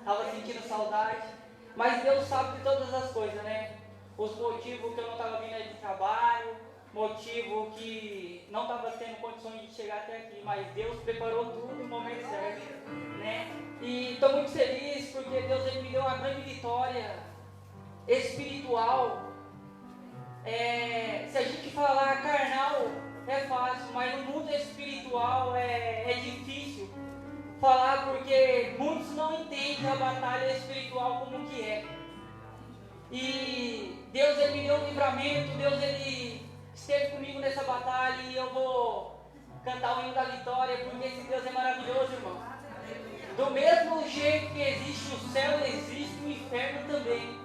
estava sentindo saudade. Mas Deus sabe de todas as coisas, né? Os motivos que eu não estava vindo aí de trabalho, motivo que não estava tendo condições de chegar até aqui, mas Deus preparou tudo no momento certo, né? E estou muito feliz porque Deus ele me deu uma grande vitória espiritual. Se a gente falar carnal é fácil, mas no mundo espiritual é difícil falar porque muitos não entendem a batalha espiritual como que é. E Deus ele me deu um livramento, Deus ele esteve comigo nessa batalha e eu vou cantar o hino da vitória porque esse Deus é maravilhoso, irmão. Do mesmo jeito que existe o céu, existe o inferno também.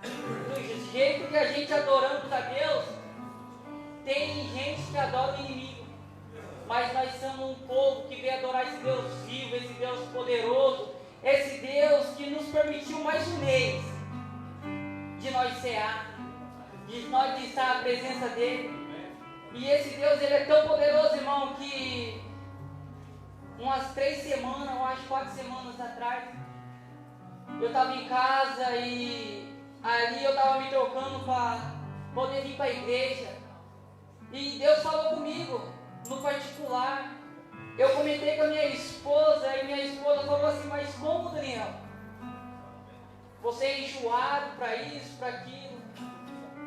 Do jeito que a gente adoramos a Deus, tem gente que adora o inimigo. Mas nós somos um povo que veio adorar esse Deus vivo, esse Deus poderoso, esse Deus que nos permitiu mais um mês de nós cear, de nós estar à presença dele. E esse Deus ele é tão poderoso, irmão, que umas 3 semanas, eu acho 4 semanas atrás, eu estava em casa e ali eu estava me trocando para poder vir para a igreja. E Deus falou comigo, no particular. Eu comentei com a minha esposa e minha esposa falou assim, mas como, Daniel? Você é enjoado para isso, para aquilo.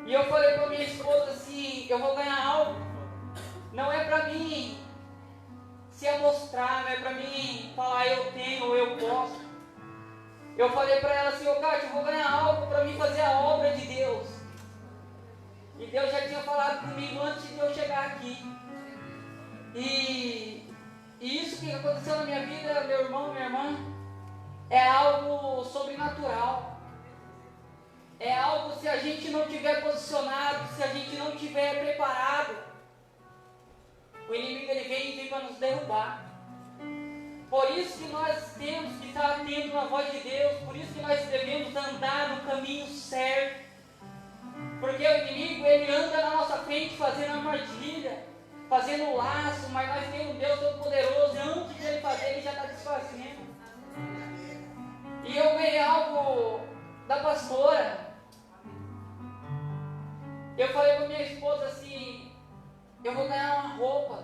E eu falei para minha esposa assim, eu vou ganhar algo. Não é para mim se amostrar, não é para mim falar eu tenho ou eu posso. Eu falei para ela assim, Cátia, eu vou ganhar algo para mim fazer a obra de Deus. E Deus já tinha falado comigo antes de eu chegar aqui. E isso que aconteceu na minha vida, meu irmão, minha irmã, é algo sobrenatural. É algo, se a gente não tiver posicionado, se a gente não tiver preparado, o inimigo ele vem para nos derrubar. Por isso que nós temos que estar atentos na voz de Deus, por isso que nós devemos andar no caminho certo. Porque o inimigo ele anda na nossa frente fazendo armadilha, fazendo laço, mas nós temos um Deus Todo-Poderoso, e antes de ele fazer, ele já está desfazendo. E eu ganhei algo da pastora. Eu falei para minha esposa assim, eu vou ganhar uma roupa.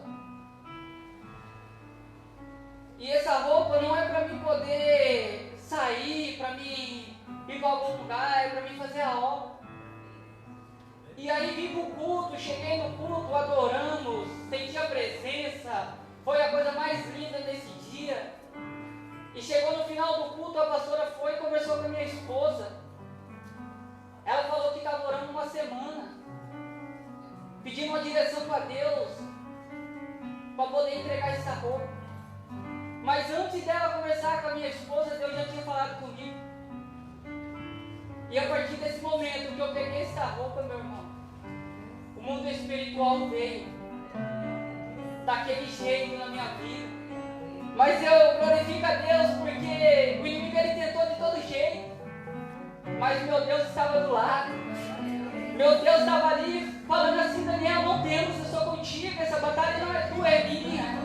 E essa roupa não é para mim poder sair, para mim ir para algum lugar, é para mim fazer a obra. E aí vim para o culto, cheguei no culto, adoramos, senti a presença, foi a coisa mais linda nesse dia. E chegou no final do culto, a pastora foi e conversou com a minha esposa. Ela falou que estava orando uma semana, pedindo uma direção para Deus, para poder entregar essa roupa. Mas antes dela conversar com a minha esposa, Deus já tinha falado comigo. E a partir desse momento que eu peguei essa roupa, meu irmão, o mundo espiritual veio daquele jeito na minha vida. Mas eu glorifico a Deus porque o inimigo ele tentou de todo jeito. Mas meu Deus estava do lado. Meu Deus estava ali falando assim, Daniel, não temos, eu sou contigo, essa batalha não é tua, é minha.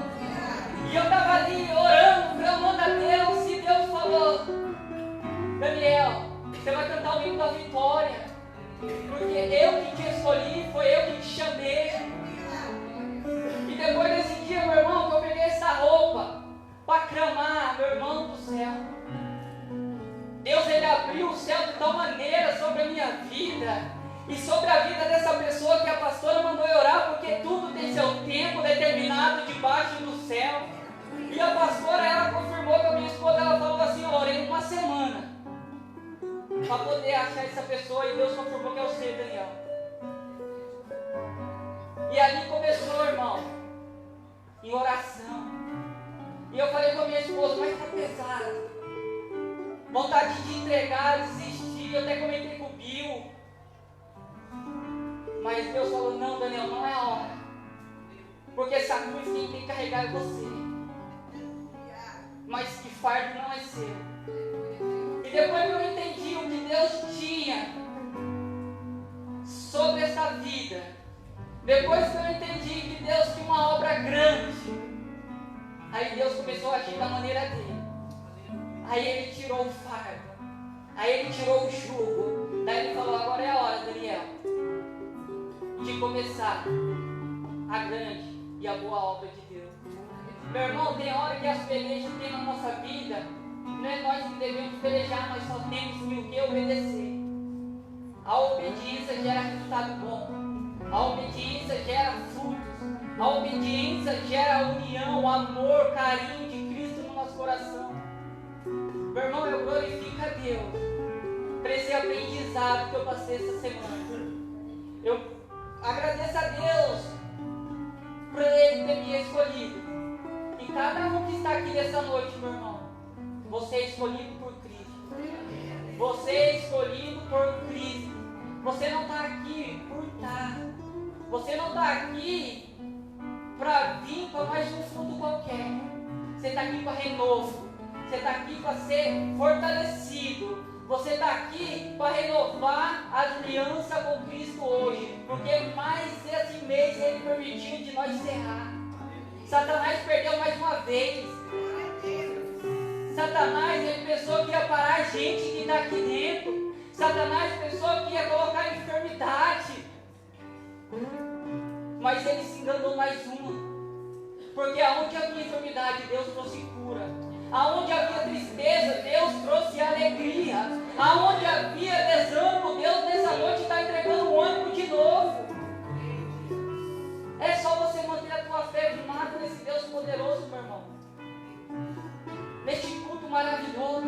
E eu estava ali orando, clamando a Deus, e Deus falou, Daniel, você vai cantar o hino da vitória, porque eu que te escolhi, foi eu que te chamei. E depois desse dia, meu irmão, que eu peguei essa roupa para clamar, meu irmão do céu, Deus ele abriu o céu de tal maneira sobre a minha vida e sobre a vida dessa pessoa que a pastora mandou eu orar, porque tudo tem seu tempo determinado debaixo do céu. E a pastora, ela confirmou com a minha esposa, ela falou assim, eu orei uma semana para poder achar essa pessoa, e Deus confirmou que é você, Daniel. E ali começou, irmão, em oração. E eu falei com a minha esposa, mas está pesado, vontade de entregar, desistir. Eu até comentei com o Bill, mas Deus falou, não, Daniel, não é a hora, porque essa cruz quem tem que carregar é você, mas que fardo não é seu. E depois que eu entendi o que Deus tinha sobre essa vida, depois que eu entendi que Deus tinha uma obra grande, aí Deus começou a agir da maneira dele. Aí ele tirou o fardo. Aí ele tirou o jugo. Daí ele falou: agora é a hora, Daniel, de começar a grande e a boa obra de Deus. Meu irmão, tem hora que as pelejas que tem na nossa vida, não é nós que devemos pelejar, nós só temos que o que? Obedecer. A obediência gera resultado bom. A obediência gera frutos. A obediência gera união, amor, carinho de Cristo no nosso coração. Meu irmão, eu glorifico a Deus por esse aprendizado que eu passei essa semana. Eu agradeço a Deus por Ele ter me escolhido. E cada um que está aqui nessa noite, meu irmão, você é escolhido por Cristo. Você é escolhido por Cristo. Você não está aqui por estar. Você não está aqui para vir para mais um fruto qualquer. Você está aqui para renovo. Você está aqui para ser fortalecido. Você está aqui para renovar a aliança com Cristo hoje. Porque mais esse mês Ele permitiu de nós encerrar. Satanás perdeu mais uma vez. Satanás, ele pensou que ia parar a gente que está aqui dentro. Satanás pensou que ia colocar enfermidade. Mas ele se enganou mais uma. Porque aonde havia enfermidade, Deus trouxe cura. Aonde havia tristeza, Deus trouxe alegria. Aonde havia desânimo, Deus nessa noite está entregando um ânimo de novo. É só você manter a tua fé firmada nesse Deus poderoso, meu irmão. Neste culto maravilhoso.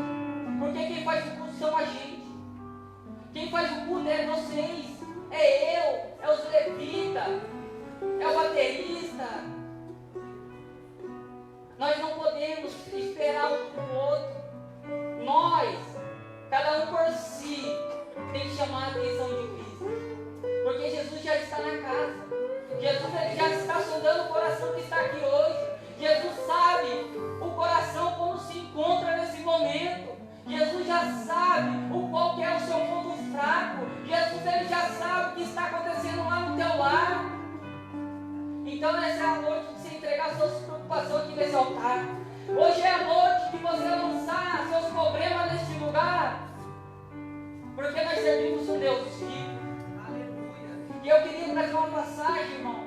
Porque quem faz o culto são a gente. Quem faz o culto é vocês. É eu, é os levitas, é o baterista. Nós não podemos esperar um para o outro. Nós, cada um por si, tem que chamar a atenção de Cristo. Porque Jesus já está na casa. Jesus ele já está sondando o coração que está aqui hoje. Jesus sabe o coração como se encontra nesse momento. Jesus já sabe qual que é o seu ponto fraco. Jesus ele já sabe o que está acontecendo lá no teu lar. Então essa é a noite de você entregar suas preocupações aqui nesse altar. Hoje é a noite de você lançar seus problemas neste lugar. Porque nós servimos um Deus vivo. E eu queria trazer uma passagem, irmão,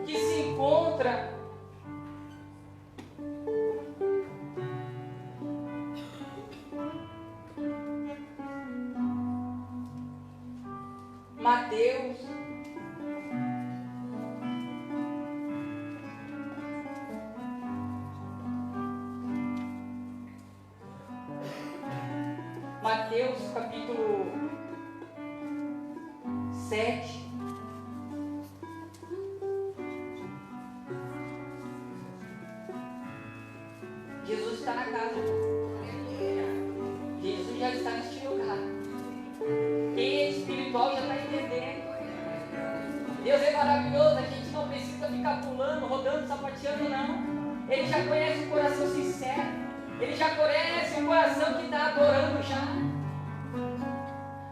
que se encontra Mateus capítulo 7. Jesus está na casa. Jesus já está neste lugar. Quem é espiritual já está entendendo. Deus é maravilhoso. A gente não precisa ficar pulando, rodando, sapateando, não. Ele já conhece o coração sincero. Ele já conhece o coração que está adorando já.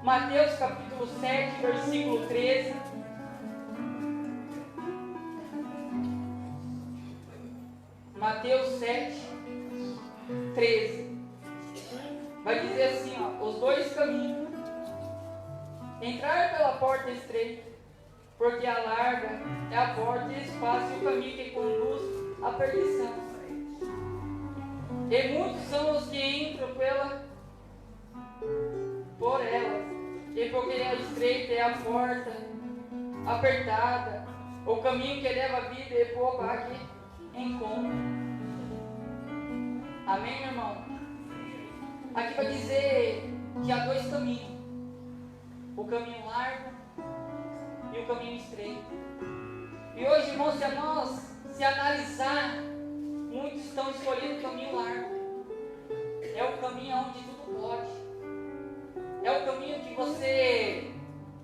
Mateus capítulo 7, versículo 13. Mateus 7, 13. Vai dizer assim, ó, os dois caminhos. Entrar pela porta estreita, porque a larga é a porta e espaço e o caminho que conduz à perdição. E muitos são os que entram por ela. E porque a estreita é a porta, apertada, o caminho que leva a vida e pouco há que encontra. Amém, meu irmão? Aqui vai dizer que há dois caminhos. O caminho largo e o caminho estreito. E hoje, irmão, se analisar, muitos estão escolhendo o caminho largo. É o caminho onde tudo pode. É o caminho que você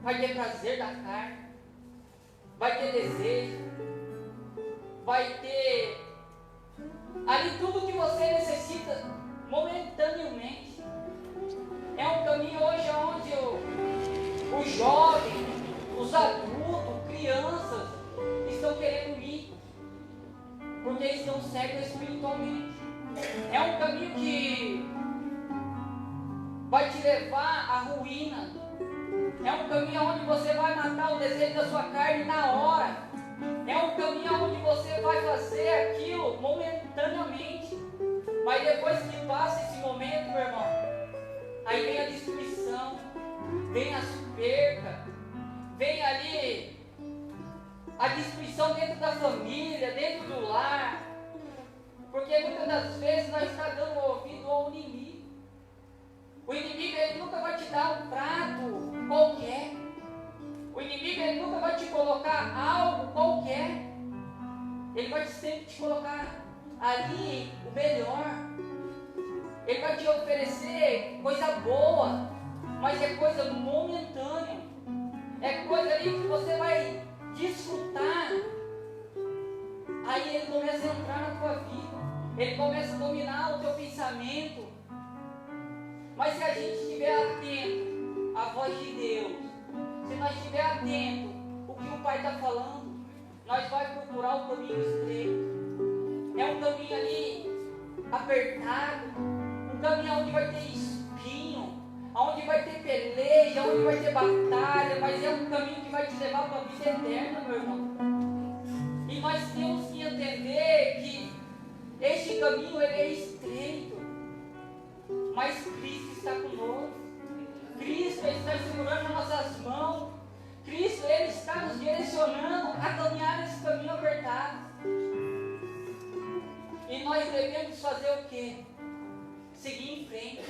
vai ter prazer da carne, vai ter desejo, vai ter ali tudo que você necessita momentaneamente. É um caminho hoje onde os jovens, os adultos, crianças estão querendo ir, porque estão cegos espiritualmente. É um caminho que vai te levar à ruína. É um caminho onde você vai matar o desejo da sua carne na hora. É um caminho onde você vai fazer aquilo momentaneamente. Mas depois que passa esse momento, meu irmão, aí vem a destruição, vem as percas, vem ali a destruição dentro da família, dentro do lar. Porque muitas das vezes nós estamos dando ouvido ao inimigo. O inimigo, ele nunca vai te dar um prato qualquer. O inimigo, ele nunca vai te colocar algo qualquer. Ele vai sempre te colocar ali o melhor. Ele vai te oferecer coisa boa, mas é coisa momentânea. É coisa ali que você vai desfrutar. Aí ele começa a entrar na tua vida. Ele começa a dominar o teu pensamento. Mas se a gente estiver atento à voz de Deus, se nós estiver atento ao que o Pai está falando, nós vamos procurar o caminho estreito. É um caminho ali apertado, um caminho onde vai ter espinho, onde vai ter peleja, onde vai ter batalha, mas é um caminho que vai te levar para a vida eterna, meu irmão. E nós temos que entender que este caminho ele é estreito, mas Cristo está conosco. Cristo está segurando as nossas mãos. Cristo ele está nos direcionando a caminhar nesse caminho apertado. E nós devemos fazer o quê? Seguir em frente.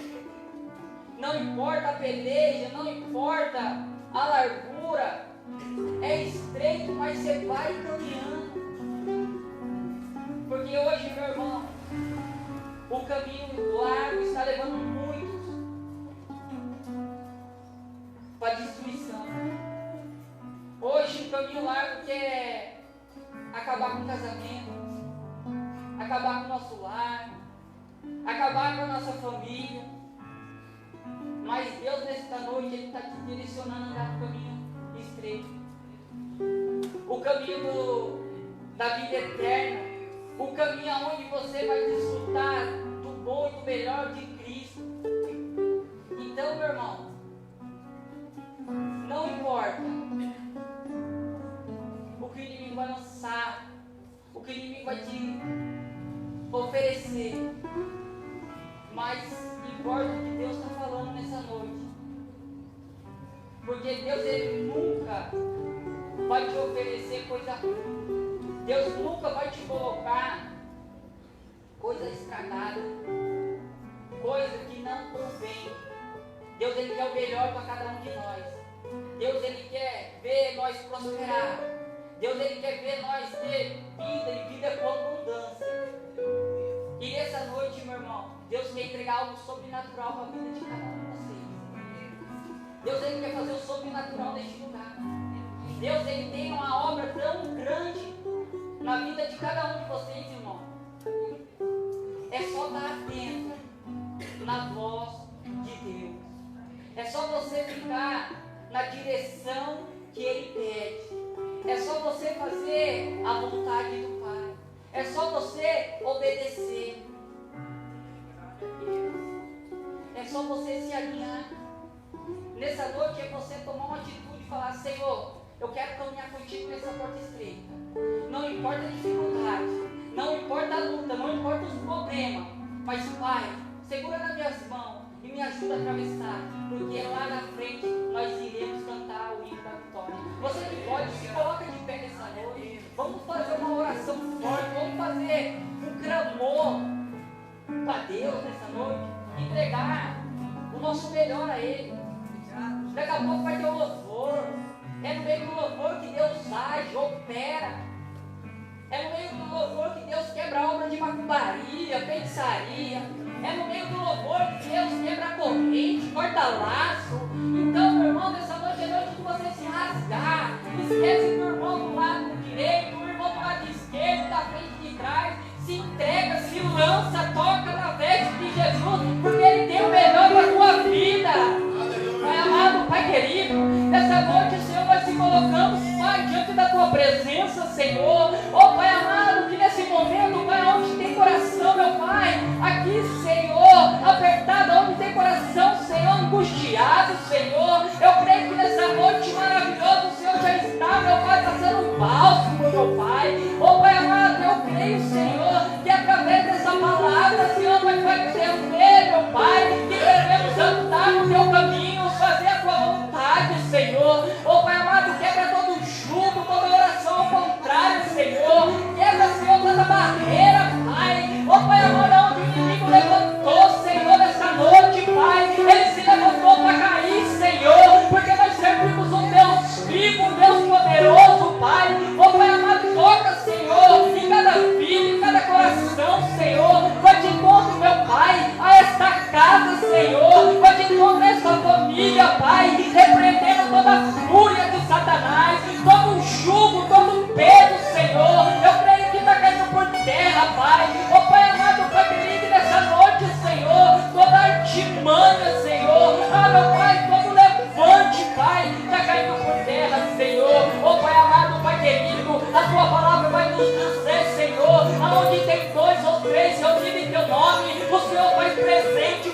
Não importa a peleja, não importa a largura, é estreito, mas você vai caminhando. Porque hoje, meu irmão, o caminho largo está levando muitos para a destruição. Hoje o caminho largo quer acabar com o casamento, acabar com o nosso lar, acabar com a nossa família. Mas Deus nesta noite Ele está te direcionando a andar no caminho estreito. O caminho da vida eterna. O caminho onde você vai desfrutar do bom e do melhor de Cristo. Então, meu irmão, não importa o que o inimigo vai lançar, o que o inimigo vai te oferecer, mas importa o que Deus está falando nessa noite. Porque Deus ele nunca vai te oferecer coisa ruim. Deus nunca vai te colocar coisa estragada, coisa que não convém. Deus ele quer o melhor para cada um de nós. Deus ele quer ver nós prosperar. Deus ele quer ver nós ter vida e vida com abundância. E nessa noite, meu irmão, Deus quer entregar algo sobrenatural para a vida de cada um de vocês. Deus ele quer fazer o sobrenatural neste lugar. Deus ele tem uma obra tão grande na vida de cada um de vocês, irmão. É só estar atento na voz de Deus. É só você ficar na direção que Ele pede. É só você fazer a vontade do Pai. É só você obedecer. É só você se alinhar. Nessa noite é você tomar uma atitude e falar: Senhor, eu quero caminhar contigo nessa porta estreita. Não importa a dificuldade, não importa a luta, não importa os problemas, mas Pai, segura nas minhas mãos e me ajuda a atravessar, porque lá na frente nós iremos cantar o hino da vitória. Você que pode, se coloca de pé nessa noite. Vamos fazer uma oração forte, vamos fazer um clamor para Deus nessa noite, entregar o nosso melhor a Ele. Daqui a pouco vai ter um louvor. É no meio do louvor que Deus age, opera. É no meio do louvor que Deus quebra a obra de macumbaria, feitiçaria. É no meio do louvor que Deus quebra a corrente, corta laço. Então, meu irmão, nessa noite é noite de você se rasgar. Esquece do irmão do lado direito, do irmão do lado esquerdo, da frente e de trás. Se entrega, se lança, toca na veste de Jesus, porque Ele tem o melhor para a tua vida. Pai amado, Pai querido, nessa noite o Senhor vai se colocando, Pai, diante da tua presença, Senhor. Oh, Pai amado, que nesse momento, Pai, onde tem coração, meu Pai, aqui, Senhor, apertado, onde tem coração, Senhor,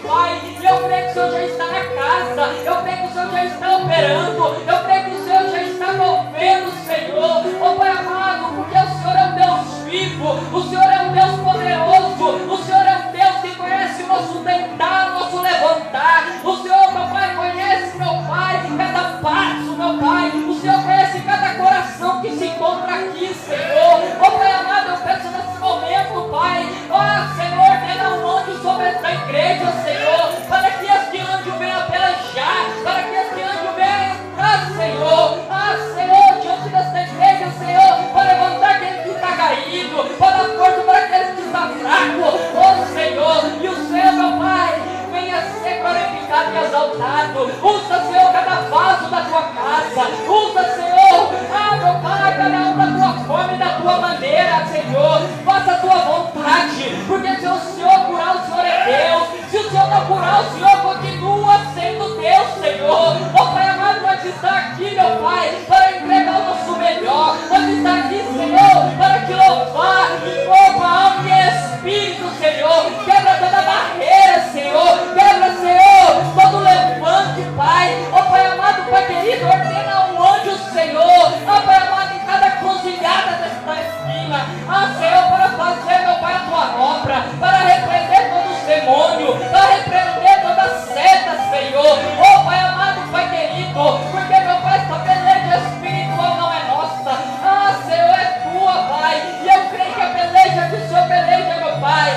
Pai. E eu creio que o Senhor já está na casa, eu creio que o Senhor já está operando, eu creio que o Senhor já está movendo, Senhor. Oh Pai amado, porque o Senhor é um Deus vivo, o Senhor é um Deus poderoso, o Senhor é um Deus que conhece o nosso deitar, o nosso levantar. O Senhor, meu Pai, conhece, meu Pai, cada passo, meu Pai. O Senhor conhece cada coração que se encontra aqui, Senhor. Oh Pai amado, eu peço nesse momento, Pai, ó Senhor, venha um anjo sobre esta igreja, Senhor, para que este anjo venha pelejar, para que este anjo venha entrar, Senhor. Ah, Senhor, diante desta igreja, Senhor, para levantar aquele que está caído, para dar força para aquele que está fraco, oh Senhor. E o Senhor, meu Pai, venha ser glorificado e exaltado. Usa, Senhor, cada vaso da tua casa. Usa, Senhor, meu Pai, cada um da tua forma e da tua maneira, Senhor. Faça a tua vontade, porque se o Senhor curar, o Senhor é Deus. Se o Senhor não curar, o Senhor continua sendo Deus, Senhor. Oh Pai amado, nós estamos aqui, meu Pai, para entregar o nosso melhor. Nós estamos aqui, Senhor, para te louvar em corpo, alma e espírito, Senhor. Quebra toda barreira, Senhor. Quebra, Senhor, todo levante, Pai. Oh Pai amado, Pai querido, ordena um anjo, Senhor. Oh Pai amado, em cada cruzilhada desta esquina. Senhor, para fazer, meu Pai, a tua obra, para repreender todos os demônios, para repreender toda a seta, Senhor. Oh Pai amado, Pai querido, porque, meu Pai, esta peleja espiritual não é nossa. Senhor, é tua, Pai. E eu creio que a peleja que o Senhor peleja, meu Pai.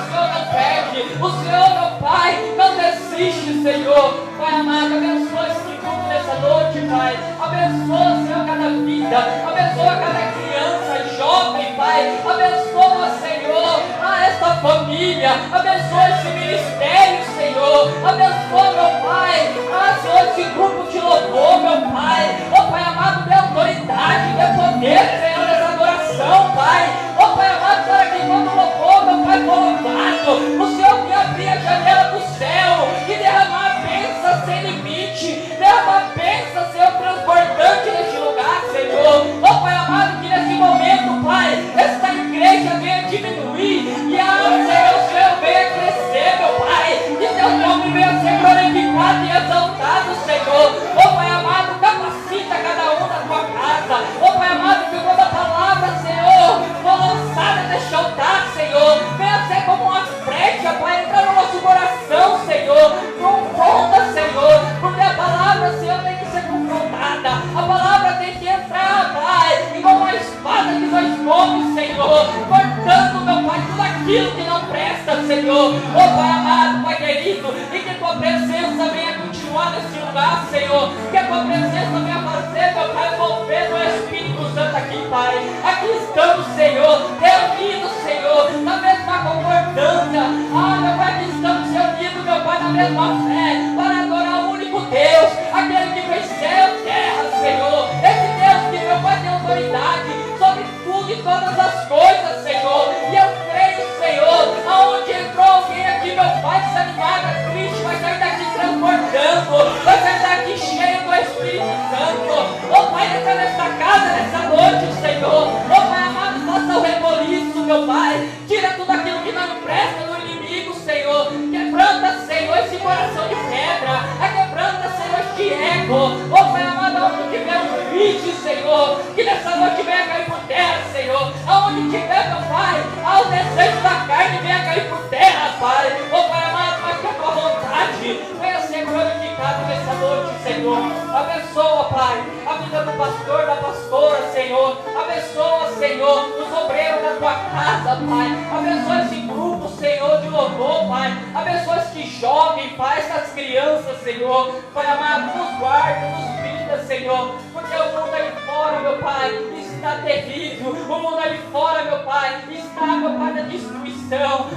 Senhor, não perde. O Senhor, meu Pai, não desiste, Senhor. Pai amado, abençoa esse culto nessa noite, Pai. Abençoa, Senhor, cada vida. Abençoa cada criança, jovem, Pai. Abençoa, Senhor, esta família. Abençoa esse ministério, Senhor. Abençoa, meu Pai. Senhor, esse grupo de louvor, meu Pai. Oh, Pai amado, dê autoridade, dê poder, Senhor, nessa adoração, Pai. Oh, Pai amado, para que quando louvor, meu Pai, for louvado, o Senhor que abrir a janela do céu e derramar a bênção sem limite. Derramar a bênção, Senhor, transbordante neste lugar, Senhor. Oh, Pai amado, que nesse momento, Pai, esta igreja venha diminuir e Senhor, o Senhor venha crescer, meu Pai. Que teu nome venha ser glorificado e exaltado, Senhor. Oh, Pai amado, capacita cada um da tua casa. Oh, Pai amado, que toda palavra, Senhor, for lançada neste altar, Senhor, venha ser como uma flecha, Pai, entrar no nosso coração, Senhor. Confronta, Senhor, porque a palavra, Senhor, tem que ser confrontada. A palavra tem que entrar, Pai, igual uma espada de dois gumes, Senhor, cortando, meu Pai, tudo aquilo que não presta, Senhor. Oh, Pai amado, Pai querido, e que tua presença venha continuar neste lugar, Senhor. Que a tua presença venha fazer, meu Pai, mover o Espírito Santo aqui, Pai. Aqui estamos, Senhor, reunidos, Senhor, na mesma concordância. Meu Pai, aqui estamos reunidos, meu Pai, na mesma fé, para adorar o único Deus, aquele que fez céu e terra, Senhor. Esse Deus que, meu Pai, tem autoridade sobre tudo e todas as coisas, Senhor. E eu creio, Senhor, aonde entrou alguém aqui, meu Pai, desanimado, triste, vai sair daqui transbordando, vai sair daqui cheio do Espírito Santo. Oh, Pai, entra nesta casa, nessa noite, Senhor. Oh, Pai amado, faça o reboliço, meu Pai. Tira tudo aquilo que não presta do inimigo, Senhor. Quebranta, Senhor, esse coração de pedra. Quebranta, Senhor, este ego. Oh, Pai amado, aonde tiver um vídeo, Senhor, que nessa noite venha cair por terra, Senhor. Aonde tiver, meu Pai, ao desejo da carne, venha cair por terra, Pai. Oh, Pai amado, mas que a tua vontade venha ser glorificada nessa noite, Senhor. Abençoa, Pai, a vida do pastor, da pastora, Senhor. Abençoa, Senhor, os obreiros da tua casa, Pai. Abençoa esse grupo, Senhor, de louvor, Pai. Abençoa este jovem, Pai, essas crianças, Senhor. Pai amado, nos guarda, nos brinda, Senhor. Porque o mundo ali fora, meu Pai, está terrível. O mundo ali fora, meu Pai, está, meu Pai, na destruição.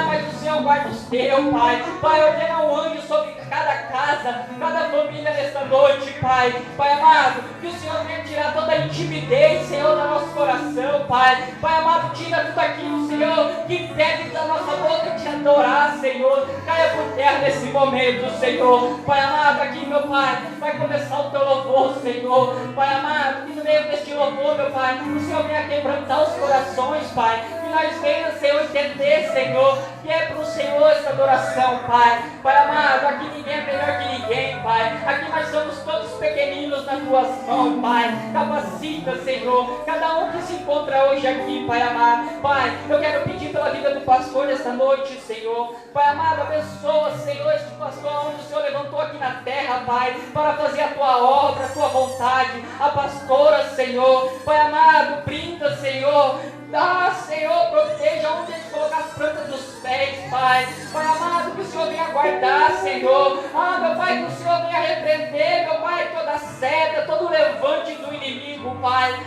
Mas o Senhor guarda os teus, Pai. Pai, ordena um anjo sobre cada casa, cada família nesta noite, Pai. Pai amado, que o Senhor venha tirar toda a timidez, Senhor, do nosso coração, Pai. Pai amado, tira tudo aquilo, Senhor, que impede da nossa boca te adorar, Senhor. Caia por terra nesse momento, Senhor. Pai amado, aqui, meu Pai, vai começar o teu louvor, Senhor. Pai amado, que no meio deste louvor, meu Pai, o Senhor venha quebrantar os corações, Pai. nós venhamos, Senhor, entender, Senhor, que é para o Senhor essa adoração, Pai. Pai amado, aqui ninguém é melhor que ninguém, Pai. Aqui nós somos todos pequeninos nas tuas mãos, Pai. Capacita, Senhor, cada um que se encontra hoje aqui, Pai amado. Pai, eu quero pedir pela vida do pastor esta noite, Senhor. Pai amado, abençoa, Senhor, este pastor onde o Senhor levantou aqui na terra, Pai, para fazer a tua obra, a tua vontade. A pastora, Senhor, Pai amado, brinda, Senhor. Senhor, proteja onde Ele colocar as plantas dos pés, Pai. Pai amado, que o Senhor venha guardar, Senhor. Meu Pai, que o Senhor venha repreender, meu Pai, toda seta, todo levante do inimigo, Pai.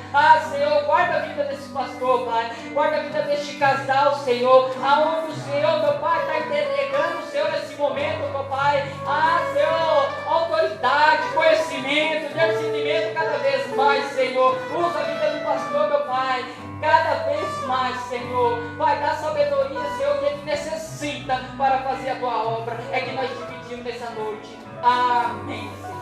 Senhor, guarda a vida desse pastor, Pai. Guarda a vida deste casal, Senhor. Aonde o Senhor, meu Pai, está entregando, Senhor, nesse momento, meu Pai. Senhor, autoridade, conhecimento, discernimento cada vez mais, Senhor. Usa a vida do pastor, meu Pai. Cada vez mais, Senhor, vai dar sabedoria, Senhor, que Ele necessita para fazer a tua obra. É que nós dividimos nessa noite. Amém, Senhor.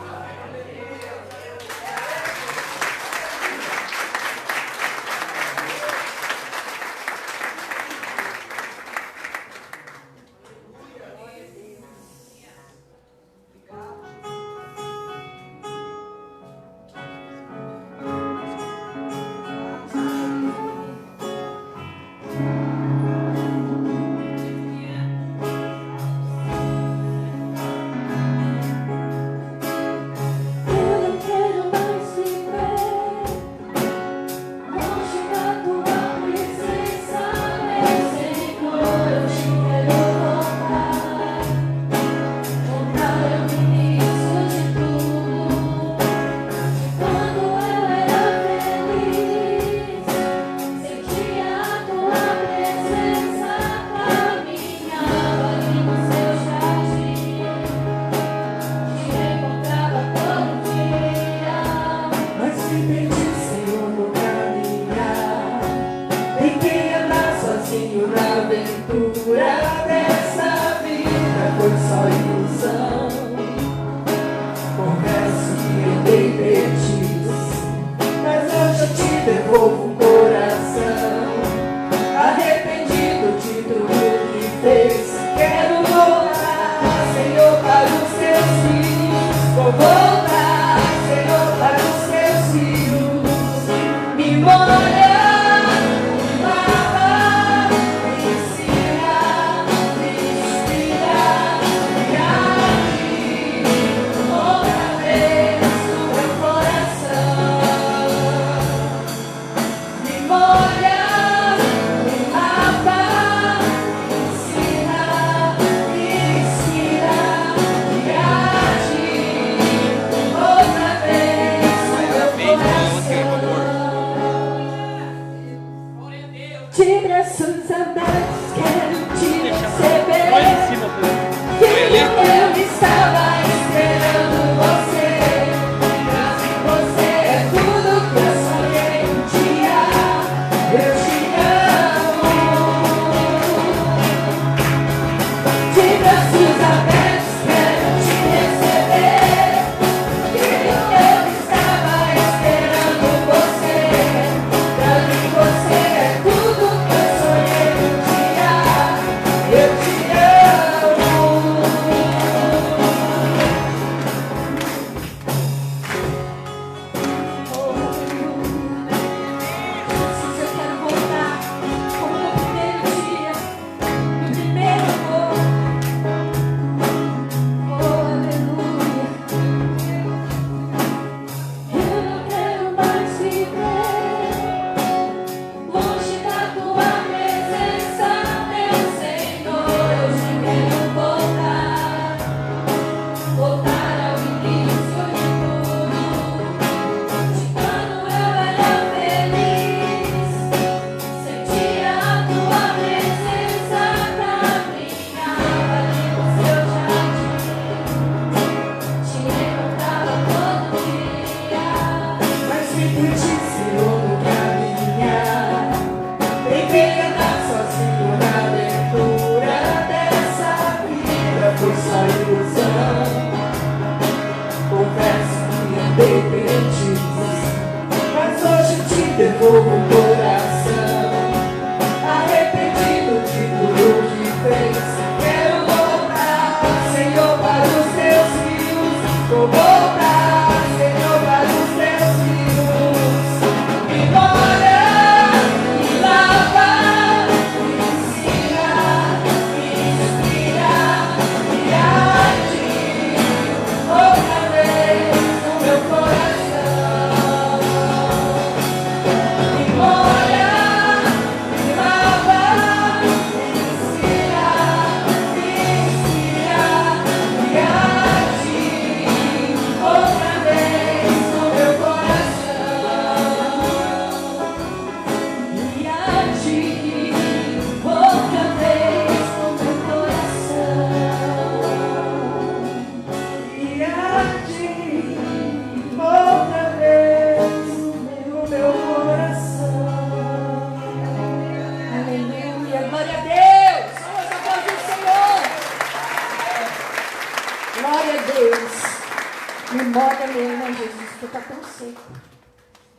porque está tão seco.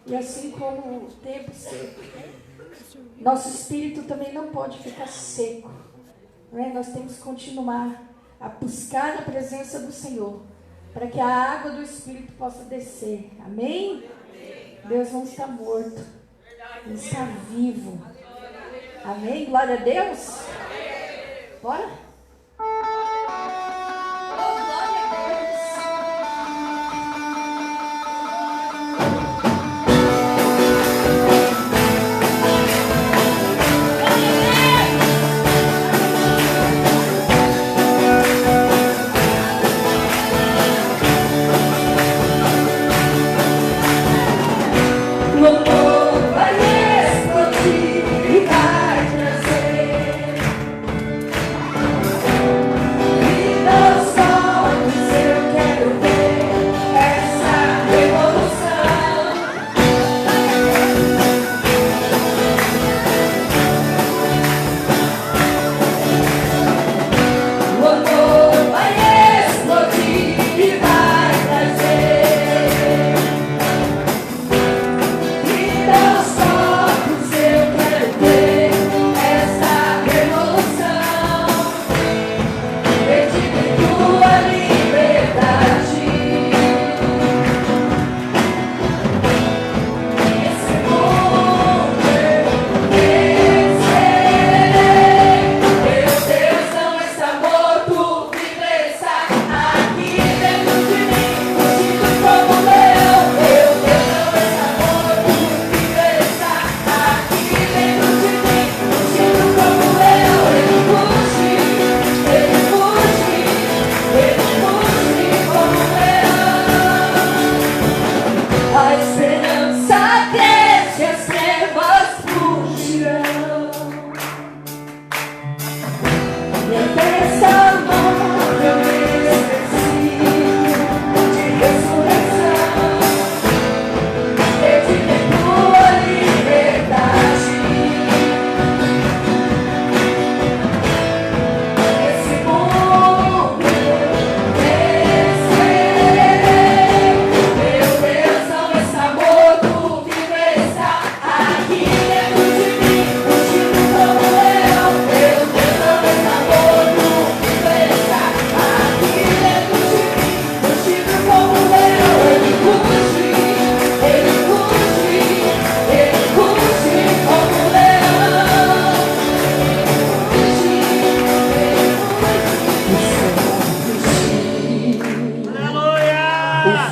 E assim como o tempo seco, nosso espírito também não pode ficar seco. Não é? Nós temos que continuar a buscar a presença do Senhor, para que a água do Espírito possa descer. Amém? Deus não está morto, Ele está vivo. Amém? Glória a Deus. Bora?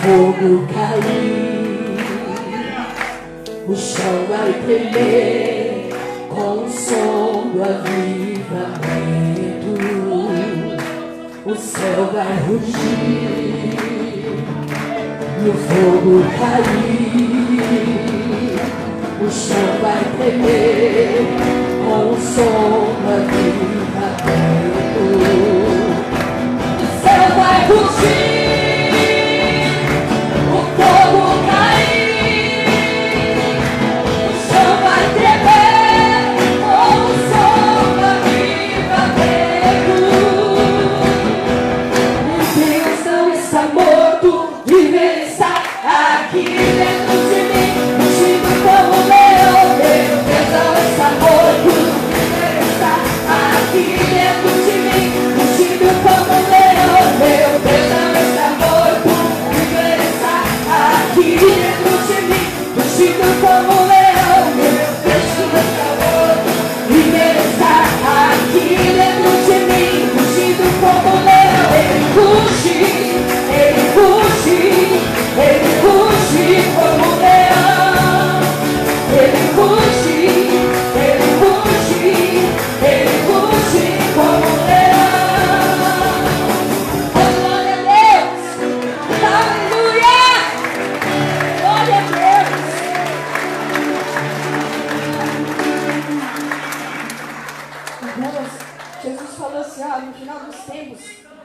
fogo cair, o chão vai tremer com o som do avivamento, o céu vai rugir e o fogo cair, o chão vai tremer com o som do avivamento, o céu vai rugir.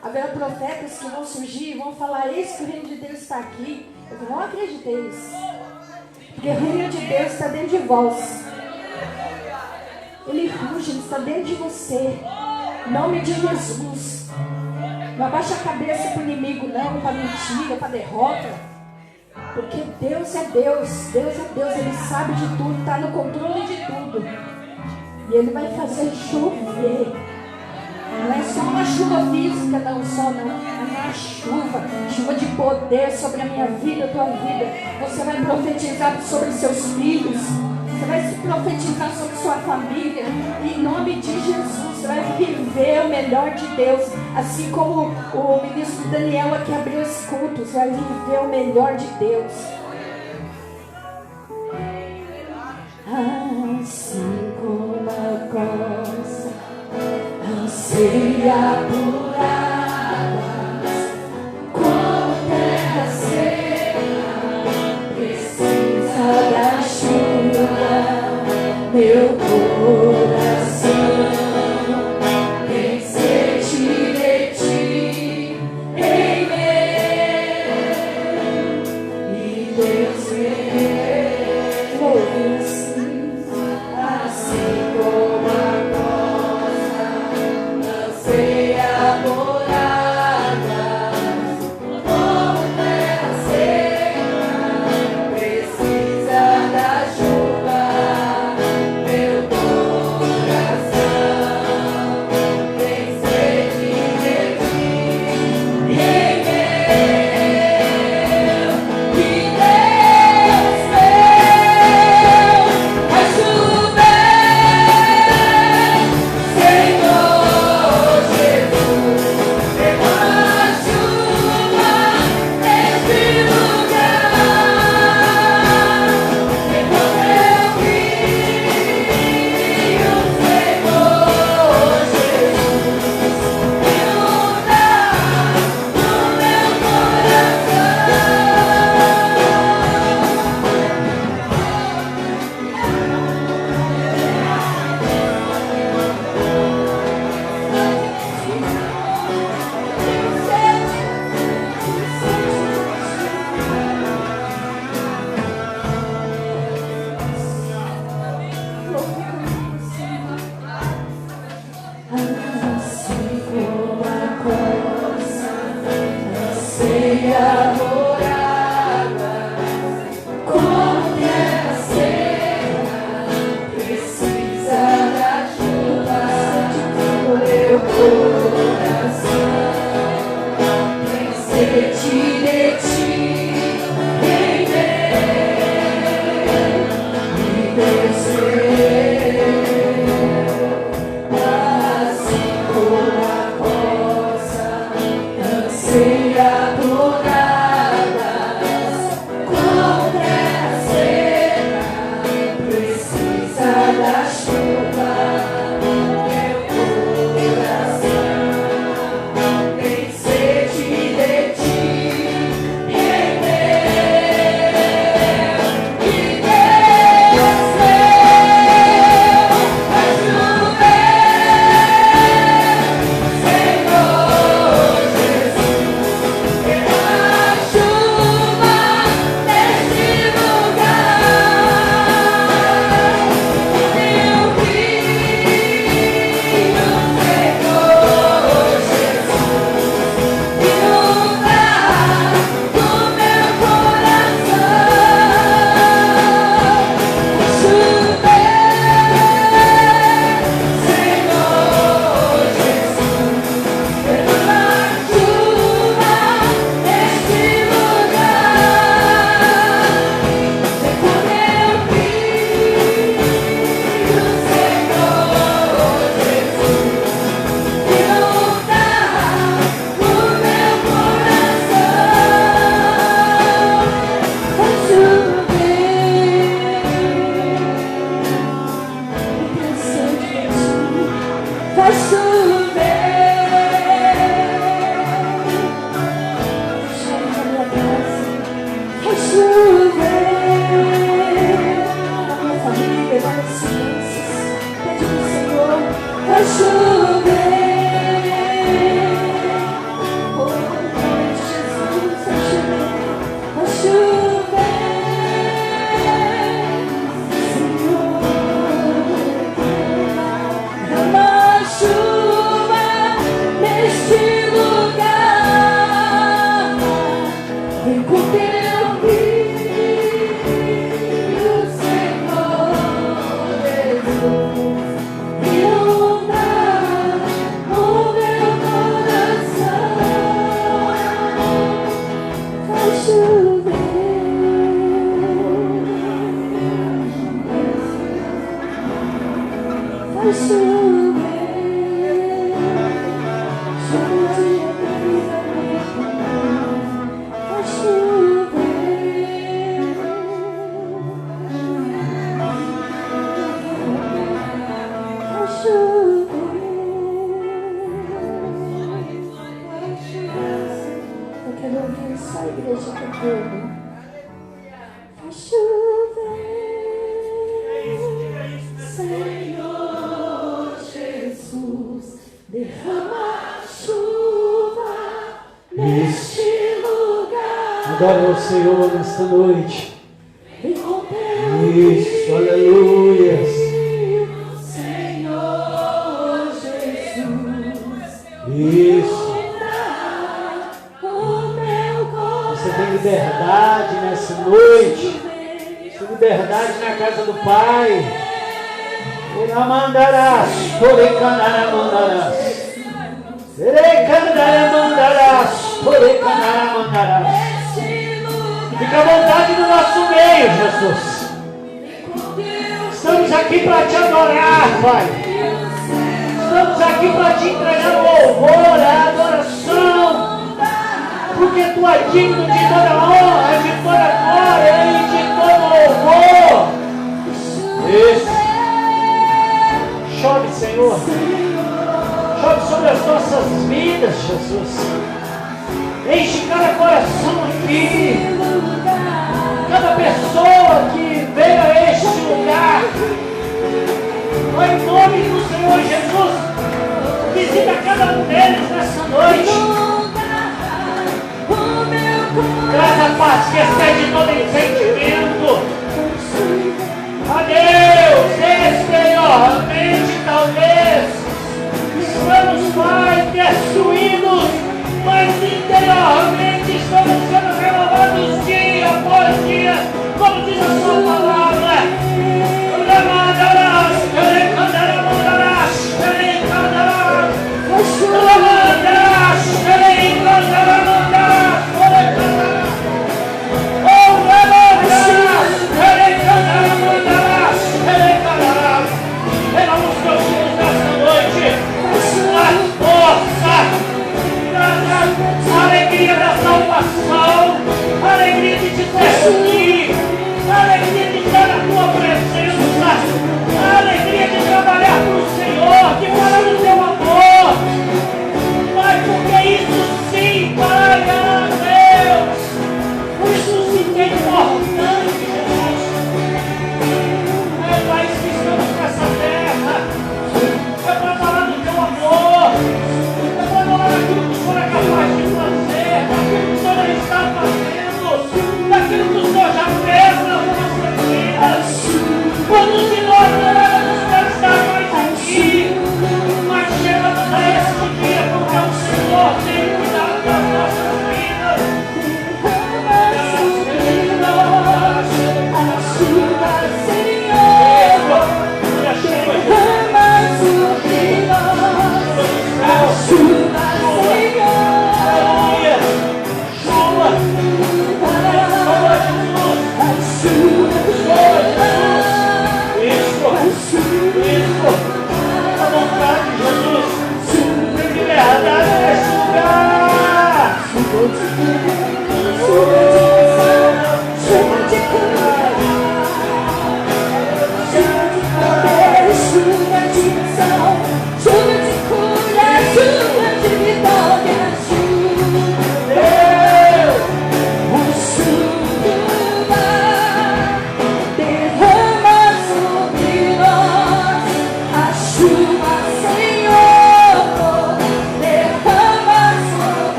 Haverá profetas que vão surgir e vão falar: eis que o reino de Deus está aqui. Eu não acreditei nisso, porque o reino de Deus está dentro de vós. Ele ruge, ele está dentro de você. Em nome de Jesus. Não abaixa a cabeça para o inimigo, não, para mentira, para derrota. Porque Deus é Deus, Deus é Deus, Ele sabe de tudo, está no controle de tudo. E Ele vai fazer chover. Não é só uma chuva física, não só não. É uma chuva de poder sobre a minha vida, a tua vida. Você vai profetizar sobre seus filhos. Você vai se profetizar sobre sua família. Em nome de Jesus, você vai viver o melhor de Deus. Assim como o ministro Daniel aqui abriu os cultos, vai viver o melhor de Deus. Assim como a costa anseia por águas, como terra seca precisa da chuva, meu coração tem sede de ti, em mim, e Deus vem assim como a costa anseia por águas, como terra seca precisa da chuva, meu coração tem sede de ti, em meu, e Deus vai chover, Senhor Jesus, derrama chuva nesse lugar, derrama eu rio, Senhor Jesus, inunda no meu coração. Assim como a costa anseia por águas, como terra seca precisa da chuva, meu coração tem sede de ti, em mim, e descer. Assim como a costa anseia por águas, igreja cantando. Faz chover, Senhor Jesus, derrama chuva neste lugar. Adore ao Senhor nesta noite. Vem com teu Isso, aleluia. Senhor Jesus. Isso. O meu coração. Você tem liberdade nessa noite. Tem liberdade na casa do Pai. Oramandarás, Orecanaramandarás. Erecandaramandarás, Orecanaramandarás. Fica à vontade no nosso meio, Jesus. Estamos aqui para te adorar, Pai. Estamos aqui para te entregar o louvor, a adoração. Porque tu é digno de toda honra, de toda glória e de todo louvor. Isso. Chove, Senhor. Chove sobre as nossas vidas, Jesus. Enche cada coração aqui. Cada pessoa que veio a este lugar. Em nome do Senhor Jesus. Visita cada um deles nessa noite. Traz a paz que excede todo entendimento. Ó Deus, exteriormente talvez estamos mais destruídos, mas interiormente estamos sendo renovados dia após dia, como diz a sua palavra. Ramandarás, Recandarás, Recandarás, Ramandarás, Recandarás, oh Ramandarás, Recandarás, Recandarás. Renova os teus filhos nesta noite, a força, a alegria da salvação, a alegria de te servir, a alegria de estar na tua presença, a alegria de trabalhar para o Senhor, de falar do teu amor. Pai, porque isso sim, Pai, Deus, isso sim que é importante, Jesus. É para isso que estamos nessa terra, é para falar do teu amor, é para falar daquilo que o Senhor é capaz de fazer, daquilo que o Senhor está fazendo, daquilo que o Senhor já fez nas nossas vidas. Quantos de nós não éramos para estar mais aqui, mas chegamos a este dia porque o Senhor tem cuidado das nossas vidas.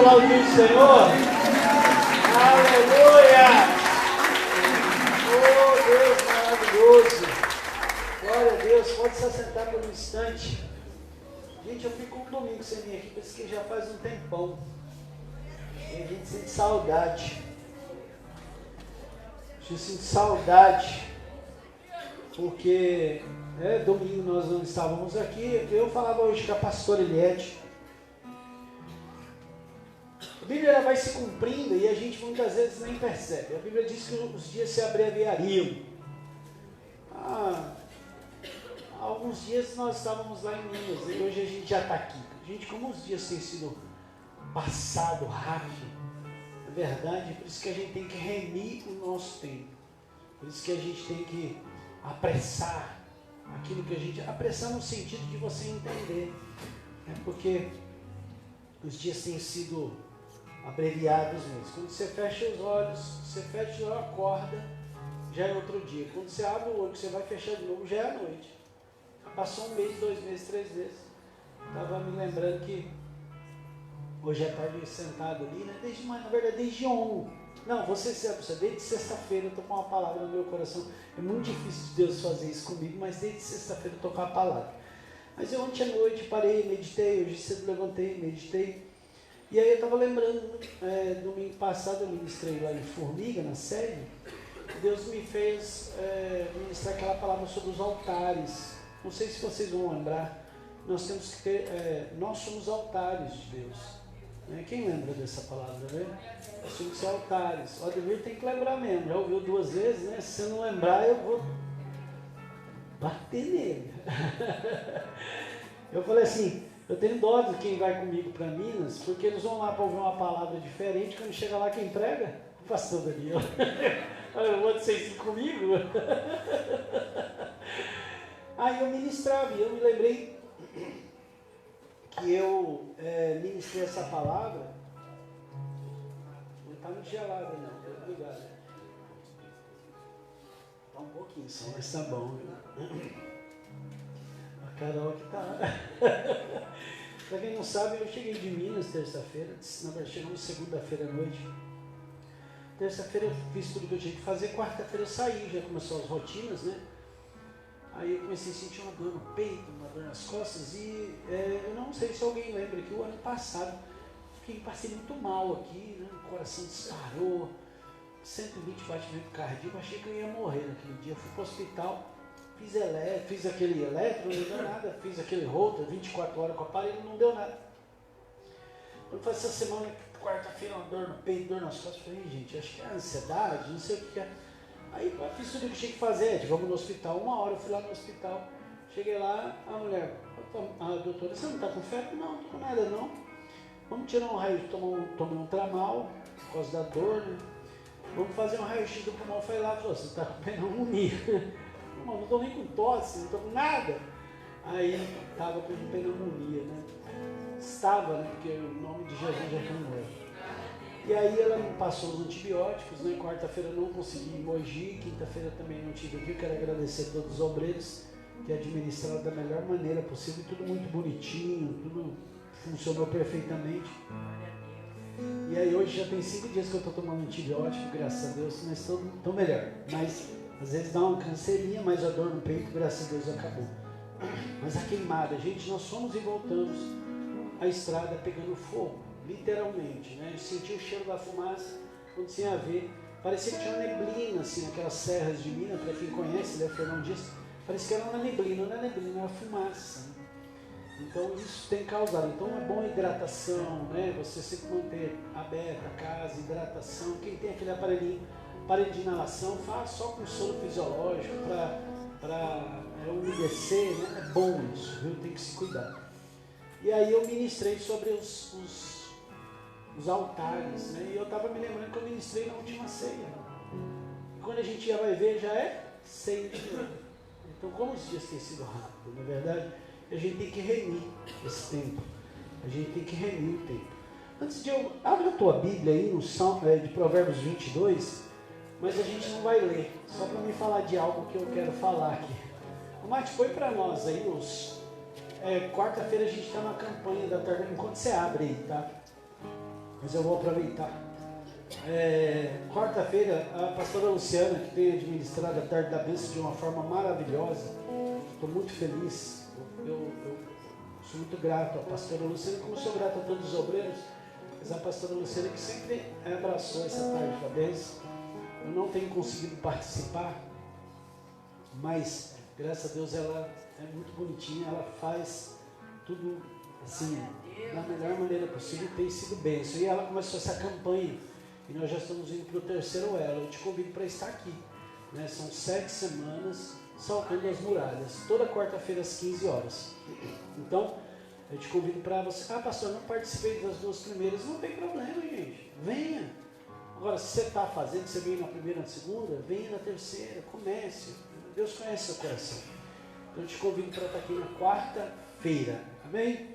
aplaudir o Senhor? Aleluia! Oh, Deus maravilhoso! Glória a Deus, pode se assentar por um instante. Gente, eu fico um domingo sem vir aqui, parece que já faz um tempão. E a gente sente saudade. Eu sinto saudade, porque domingo nós não estávamos aqui. Eu falava hoje com a pastora Eliette. A Bíblia vai se cumprindo e a gente muitas vezes nem percebe. A Bíblia diz que os dias se abreviariam. Há alguns dias nós estávamos lá em Minas e hoje a gente já está aqui. Gente, como os dias têm sido passado rápido. É verdade, por isso que a gente tem que remir o nosso tempo. Por isso que a gente tem que apressar aquilo que a gente... Apressar no sentido de você entender. Porque os dias têm sido abreviados mesmo. Quando você fecha os olhos, você fecha e acorda, já é outro dia. Quando você abre o olho, você vai fechar de novo, já é a noite. Passou um mês, 2 meses, 3 meses. Estava me lembrando que hoje à tarde sentado ali, né? Na verdade, desde ontem. Não, você sabe, desde sexta-feira eu estou com uma palavra no meu coração. É muito difícil de Deus fazer isso comigo, mas desde sexta-feira eu estou com a palavra. Mas eu ontem à noite parei, meditei, hoje cedo levantei, meditei. E aí eu estava lembrando, domingo passado eu ministrei lá em Formiga, na sede. Deus me fez ministrar aquela palavra sobre os altares. Não sei se vocês vão lembrar, nós temos que ter, nós somos altares de Deus. Quem lembra dessa palavra, né? Nós temos que ser altares. O Ademir tem que lembrar mesmo, já ouviu 2 vezes, né? Se você não lembrar, eu vou bater nele. Eu falei assim, eu tenho dó de quem vai comigo para Minas, porque eles vão lá para ouvir uma palavra diferente, quando chega lá quem prega? O pastor Daniel. Eu vou vocês comigo? Aí eu ministrava, e eu me lembrei que eu ministrei essa palavra. Não está muito gelada não, obrigado. Está um pouquinho só, mas está bom. A Carol que está. Para quem não sabe, eu cheguei de Minas terça-feira, na verdade chegamos segunda-feira à noite. Terça-feira eu fiz tudo que eu tinha que fazer, quarta-feira eu saí, já começou as rotinas, né? Aí eu comecei a sentir uma dor no peito, uma dor nas costas e eu não sei se alguém lembra que o ano passado passei muito mal aqui, né? O coração disparou, 120 batimentos cardíacos, achei que eu ia morrer naquele dia. Eu fui para o hospital, fiz aquele eletro, não deu nada, fiz aquele Holter, 24 horas com o aparelho, não deu nada. Quando foi essa semana, quarta-feira, uma dor no peito, dor nas costas, eu falei, gente, acho que é ansiedade, não sei o que é. Aí eu fiz tudo o que tinha que fazer, vamos no hospital, 1 hora eu fui lá no hospital, cheguei lá, a mulher, a doutora, você não está com febre? Não, não estou com nada não. Vamos tirar um raio, tomar um tramal, por causa da dor, né? Vamos fazer um raio-x do pulmão. Foi lá e falou, você está com pneumonia. Não estou nem com tosse, não estou com nada. Aí estava com pneumonia, né? Estava, né? Porque o nome de Jesus já foi. E aí ela me passou os antibióticos, né? Quarta-feira eu não consegui ir em Mogi, quinta-feira também não tive aqui. Eu quero agradecer a todos os obreiros que administraram da melhor maneira possível, tudo muito bonitinho, tudo funcionou perfeitamente. E aí hoje já tem 5 dias que eu estou tomando antibiótico, graças a Deus, mas estou melhor. Mas às vezes dá uma canseirinha, mas a dor no peito, graças a Deus, acabou. Mas a queimada, gente, nós fomos e voltamos, a estrada pegando fogo, literalmente, né? Eu senti o cheiro da fumaça, quando sem a ver, parecia que tinha uma neblina, assim, aquelas serras de Minas, para quem conhece, né, Fernão Dias, parece que era uma neblina, não é neblina, era fumaça, né? Então isso tem causado, então é bom a hidratação, né? Você sempre manter aberta a casa, hidratação, quem tem aquele aparelho de inalação, faz só com soro fisiológico para umedecer, né? É bom isso, viu? Tem que se cuidar. E aí eu ministrei sobre os altares, né? E eu estava me lembrando que eu ministrei na última ceia. Quando a gente já vai ver, já é ceia de novo. Então como os dias têm sido rápidos, não é verdade? A gente tem que remir esse tempo. A gente tem que remir o tempo. Antes de eu... Abre a tua Bíblia aí, no de Provérbios 22, mas a gente não vai ler, só para me falar de algo que eu quero falar aqui. O Mate, põe para nós aí quarta-feira a gente está na campanha da tarde, enquanto você abre aí, tá? mas eu vou aproveitar. Quarta-feira, a pastora Luciana, que tem administrado a Tarde da Bênção de uma forma maravilhosa, estou muito feliz, eu sou muito grato à pastora Luciana, como sou grato a todos os obreiros, mas a pastora Luciana que sempre abraçou essa Tarde da Bênção. Eu não tenho conseguido participar, mas graças a Deus ela é muito bonitinha, ela faz tudo assim, da melhor maneira possível, tem sido bênção. E ela começou essa campanha, e nós já estamos indo para o terceiro elo. Eu te convido para estar aqui, né? São 7 semanas saltando as muralhas, toda quarta-feira às 15 horas. Então, eu te convido para você. Pastor, não participei das 2 primeiras, não tem problema, gente, venha. Agora, se você está fazendo, você vem na primeira, na segunda, venha na terceira, comece. Deus conhece seu coração. Então eu te convido para estar aqui na quarta-feira, amém?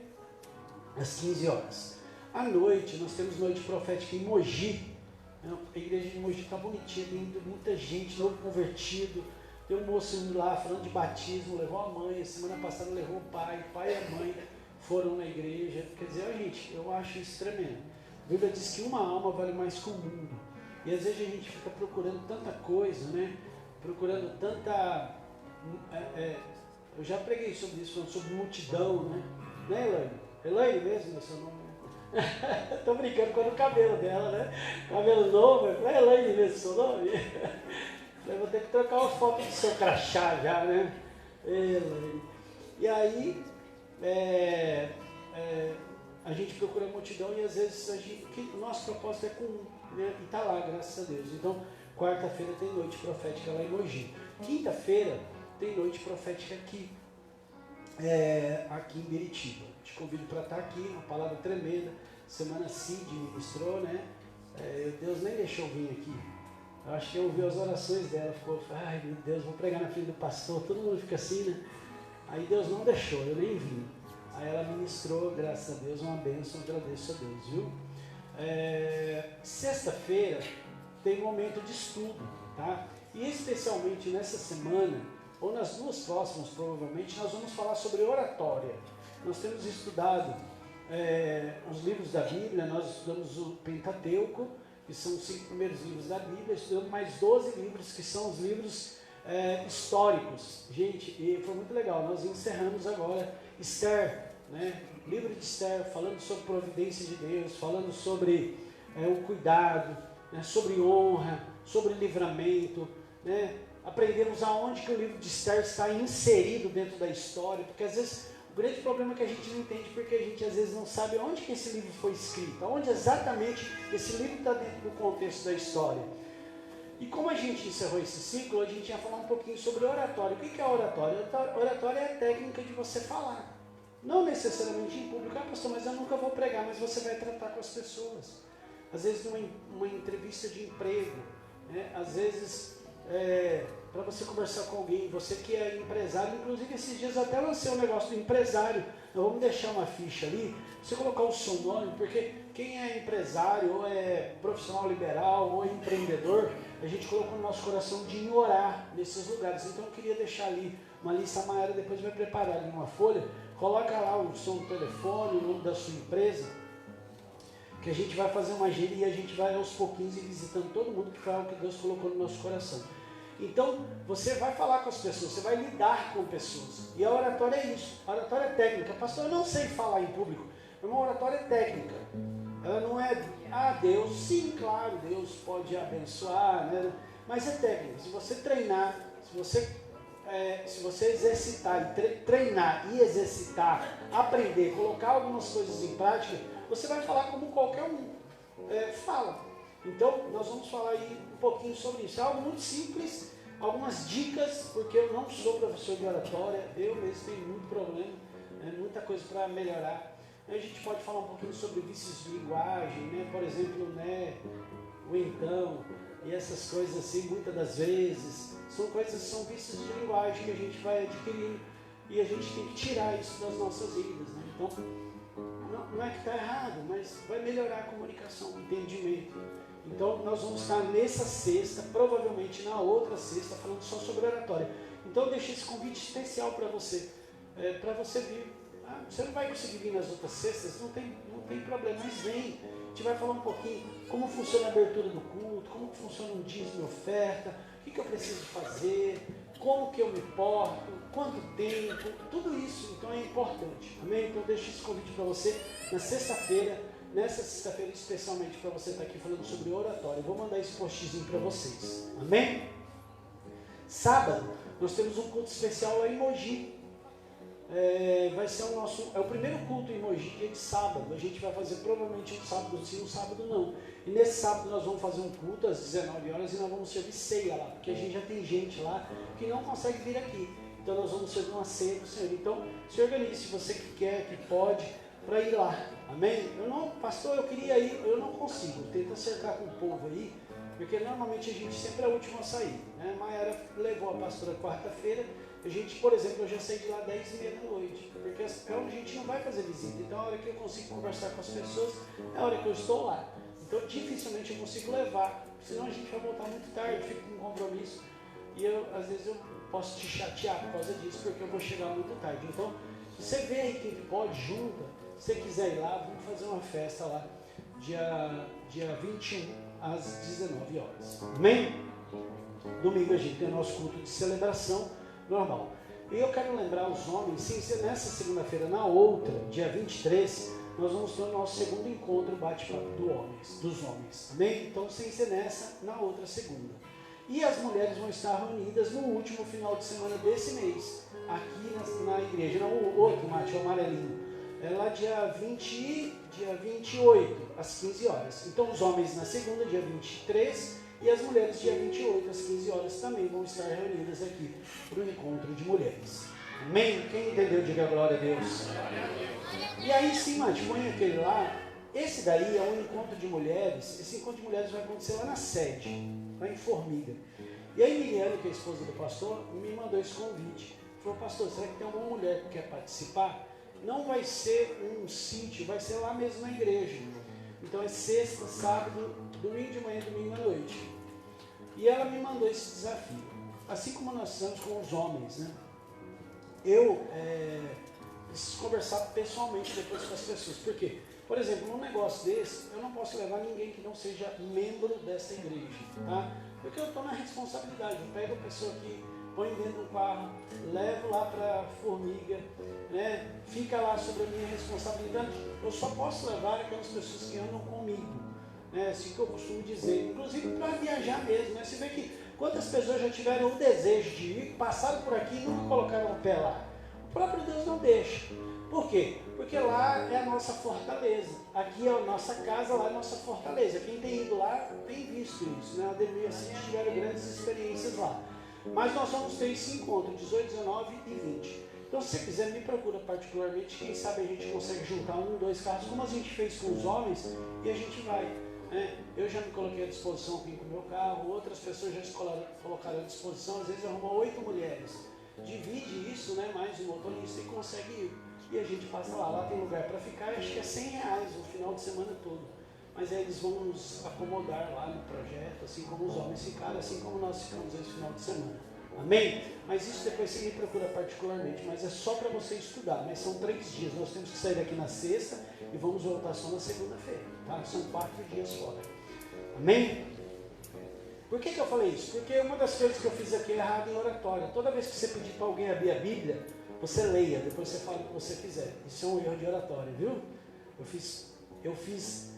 Às 15 horas. À noite, nós temos noite profética em Mogi. A igreja de Mogi está bonitinha, tem muita gente, novo convertido. Tem um moço indo lá falando de batismo, levou a mãe, semana passada levou o pai e a mãe foram na igreja. Quer dizer, gente, eu acho isso tremendo. A Bíblia diz que uma alma vale mais que o mundo. E às vezes a gente fica procurando tanta coisa, né? Procurando tanta... eu já preguei sobre isso, falando sobre multidão, né? Né, Elaine? Elaine mesmo, é seu nome? Estou brincando com o cabelo dela, né? Cabelo novo, não é Elaine mesmo seu nome? Eu vou ter que trocar uma foto do seu crachá já, né? Elaine. E aí... a gente procura a multidão e às vezes o nosso propósito é comum, né? E está lá, graças a Deus. Então, quarta-feira tem noite profética lá em Mogi. Quinta-feira tem noite profética aqui, aqui em Biritiba. Te convido para estar aqui, uma palavra tremenda. Semana Cid ministrou, né? Deus nem deixou eu vir aqui. Eu acho que eu ouvi as orações dela, ficou, ai meu Deus, vou pregar na frente do pastor, todo mundo fica assim, né? Aí Deus não deixou, eu nem vim. Aí ela ministrou, graças a Deus, uma bênção, agradeço a Deus, viu? Sexta-feira tem um momento de estudo, tá? E especialmente nessa semana, ou nas 2 próximas provavelmente, nós vamos falar sobre oratória. Nós temos estudado os livros da Bíblia, nós estudamos o Pentateuco, que são os 5 primeiros livros da Bíblia, estudamos mais 12 livros, que são os livros históricos. Gente, e foi muito legal, nós encerramos agora Esther, né? Livro de Esther, falando sobre providência de Deus, falando sobre o cuidado, né? Sobre honra, sobre livramento, né? Aprendemos aonde que o livro de Esther está inserido dentro da história, porque às vezes o grande problema é que a gente não entende, porque a gente às vezes não sabe onde que esse livro foi escrito, onde exatamente esse livro está dentro do contexto da história. E como a gente encerrou esse ciclo, a gente ia falar um pouquinho sobre oratório. O que é oratório? Oratório é a técnica de você falar. Não necessariamente em público, pastor, mas eu nunca vou pregar, mas você vai tratar com as pessoas. Às vezes numa entrevista de emprego, né? Às vezes para você conversar com alguém, você que é empresário, inclusive esses dias eu até lancei um negócio do empresário, nós vamos deixar uma ficha ali, você colocar o seu nome, porque quem é empresário, ou é profissional liberal, ou é empreendedor, a gente colocou no nosso coração de orar nesses lugares. Então eu queria deixar ali uma lista. Maior, depois vai preparar ali uma folha, coloca lá o seu telefone, o nome da sua empresa, que a gente vai fazer uma gira e a gente vai aos pouquinhos ir visitando todo mundo, que foi algo que Deus colocou no nosso coração. Então, você vai falar com as pessoas, você vai lidar com pessoas. E a oratória é isso, a oratória é técnica. Pastor, eu não sei falar em público. Uma oratória é técnica. Ela não é, Deus, sim, claro, Deus pode abençoar, né? Mas é técnica. Se você treinar, se você exercitar, treinar e exercitar, aprender, colocar algumas coisas em prática, você vai falar como qualquer um fala. Então, nós vamos falar aí um pouquinho sobre isso. É algo muito simples, algumas dicas, porque eu não sou professor de oratória, eu mesmo tenho muito problema, muita coisa para melhorar. A gente pode falar um pouquinho sobre vícios de linguagem, né? Por exemplo, né? O então, e essas coisas assim, muitas das vezes, são vícios de linguagem que a gente vai adquirindo e a gente tem que tirar isso das nossas vidas, né? Então, não é que está errado, mas vai melhorar a comunicação, o entendimento. Então, nós vamos estar nessa sexta, provavelmente na outra sexta, falando só sobre oratória. Então, eu deixei esse convite especial para você vir. Você não vai conseguir vir nas outras sextas, não tem tem problema, mas vem. A gente vai falar um pouquinho como funciona a abertura do culto, como funciona um dízimo e oferta, o que eu preciso fazer, como que eu me porto, quanto tempo, tudo isso, então é importante, amém? Então deixo esse convite para você na sexta-feira, nessa sexta-feira especialmente para você estar aqui falando sobre oratório. Eu vou mandar esse postzinho para vocês, amém? Sábado, nós temos um culto especial lá em Mogi. Vai ser o primeiro culto em Mogi, dia de sábado. A gente vai fazer provavelmente um sábado sim, um sábado não. E nesse sábado nós vamos fazer um culto às 19 horas e nós vamos servir ceia lá, porque a gente já tem gente lá que não consegue vir aqui. Então nós vamos servir uma ceia para o Senhor. Então se organize, se você que quer, que pode, para ir lá. Amém? Pastor, eu queria ir, eu não consigo. Tenta acertar com o povo aí, porque normalmente a gente sempre é o último a sair. Né? Maiara levou a pastora quarta-feira. A gente, por exemplo, eu já saí de lá 10h30 da noite, porque é onde a gente não vai fazer visita. Então, a hora que eu consigo conversar com as pessoas, é a hora que eu estou lá. Então, dificilmente eu consigo levar, senão a gente vai voltar muito tarde, fico com um compromisso. E às vezes eu posso te chatear por causa disso, porque eu vou chegar muito tarde. Então, se você vê aí quem pode, junta. Se você quiser ir lá, vamos fazer uma festa lá, dia 21, às 19 horas. Amém? Domingo a gente tem o nosso culto de celebração normal. E eu quero lembrar os homens, sim, nessa segunda-feira, na outra, dia 23, nós vamos ter o nosso segundo encontro bate-papo dos homens. Amém? Então, sem ser nessa, na outra segunda. E as mulheres vão estar reunidas no último final de semana desse mês, aqui na igreja. Não, o outro, Mate, o amarelinho. É lá dia 28, às 15 horas. Então, os homens na segunda, dia 23, e as mulheres, dia 28, às 15 horas, também vão estar reunidas aqui para o encontro de mulheres. Amém? Quem entendeu, diga glória a Deus. E aí sim, Mate, põe aquele lá. Esse daí é um encontro de mulheres. Esse encontro de mulheres vai acontecer lá na sede, lá em Formiga. E aí Miriane, que é a esposa do pastor, me mandou esse convite. Falou, pastor, será que tem alguma mulher que quer participar? Não vai ser um sítio, vai ser lá mesmo na igreja. Então é sexta, sábado, domingo de manhã, domingo à noite. E ela me mandou esse desafio. Assim como nós fizemos com os homens, né? Eu preciso conversar pessoalmente depois com as pessoas. Por quê? Por exemplo, num negócio desse, eu não posso levar ninguém que não seja membro dessa igreja. Tá? Porque eu estou na responsabilidade. Eu pego a pessoa que põe dentro do carro, levo lá para Formiga, né? Fica lá sobre a minha responsabilidade. Eu só posso levar aquelas pessoas que andam comigo, né? Assim que eu costumo dizer, inclusive para viajar mesmo, né? Você vê que quantas pessoas já tiveram o desejo de ir, passaram por aqui e nunca colocaram o pé lá. O próprio Deus não deixa. Por quê? Porque lá é a nossa fortaleza. Aqui é a nossa casa, lá é a nossa fortaleza. Quem tem ido lá tem visto isso, né? A Ademir e a Cintia tiveram grandes experiências lá. Mas nós vamos ter esse encontro, 18, 19 e 20. Então, se você quiser, me procura particularmente. Quem sabe a gente consegue juntar 1, 2 carros, como a gente fez com os homens, e a gente vai. Né? Eu já me coloquei à disposição aqui com o meu carro, outras pessoas já se colocaram à disposição, às vezes arrumou 8 mulheres. Divide isso, né, mais um motorista e consegue ir. E a gente passa lá tem lugar para ficar, acho que é R$100 o final de semana todo. Mas aí eles vão nos acomodar lá no projeto, assim como os homens ficaram, assim como nós ficamos esse final de semana. Amém? Mas isso depois você me procura particularmente, mas é só para você estudar. Mas são 3 dias, nós temos que sair daqui na sexta e vamos voltar só na segunda-feira. Tá? São 4 dias fora. Amém? Por que eu falei isso? Porque uma das coisas que eu fiz aqui é errado em oratória. Toda vez que você pedir para alguém abrir a Bíblia, você leia, depois você fala o que você quiser. Isso é um erro de oratória, viu? Eu fiz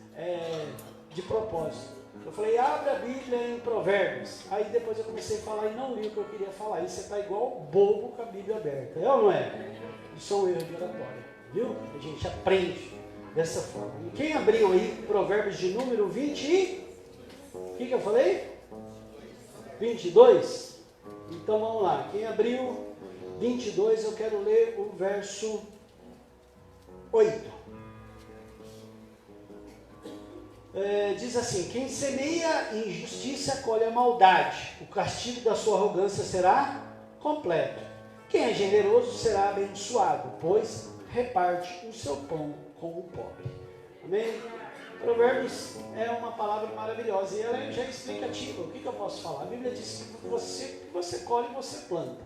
de propósito. Eu falei, abre a Bíblia em Provérbios. Aí depois eu comecei a falar e não li o que eu queria falar. E você está igual bobo com a Bíblia aberta. É ou não é? Isso é um erro de oratória. Viu? A gente aprende dessa forma. E quem abriu aí Provérbios de número 20 o que eu falei? 22? Então vamos lá. Quem abriu 22, eu quero ler o verso 8. Diz assim, quem semeia injustiça colhe a maldade, o castigo da sua arrogância será completo. Quem é generoso será abençoado, pois reparte o seu pão com o pobre. Amém? Provérbios é uma palavra maravilhosa e ela já é explicativa. O que eu posso falar? A Bíblia diz que você colhe, você planta.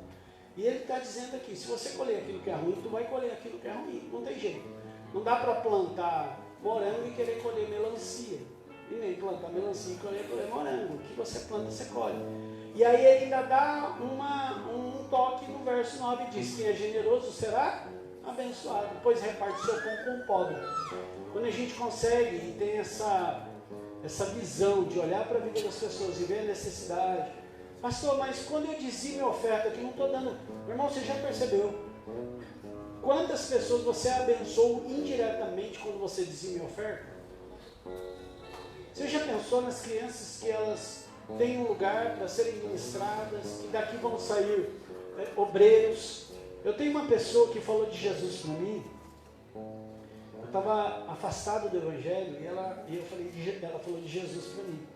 E ele está dizendo aqui, se você colher aquilo que é ruim, tu vai colher aquilo que é ruim. Não tem jeito. Não dá para plantar morango e querer colher melancia. E nem plantar melancia e colher morango. O que você planta, você colhe. E aí ele ainda dá um toque no verso 9, diz: quem é generoso será abençoado, pois reparte seu pão com o pobre. Quando a gente consegue e tem essa visão de olhar para a vida das pessoas e ver a necessidade. Pastor, mas quando eu dizia minha oferta aqui, não estou dando. Meu irmão, você já percebeu quantas pessoas você abençoou indiretamente quando você dizia minha oferta? Você já pensou nas crianças que elas têm um lugar para serem ministradas, que daqui vão sair obreiros? Eu tenho uma pessoa que falou de Jesus para mim. Eu estava afastado do Evangelho e ela falou de Jesus para mim.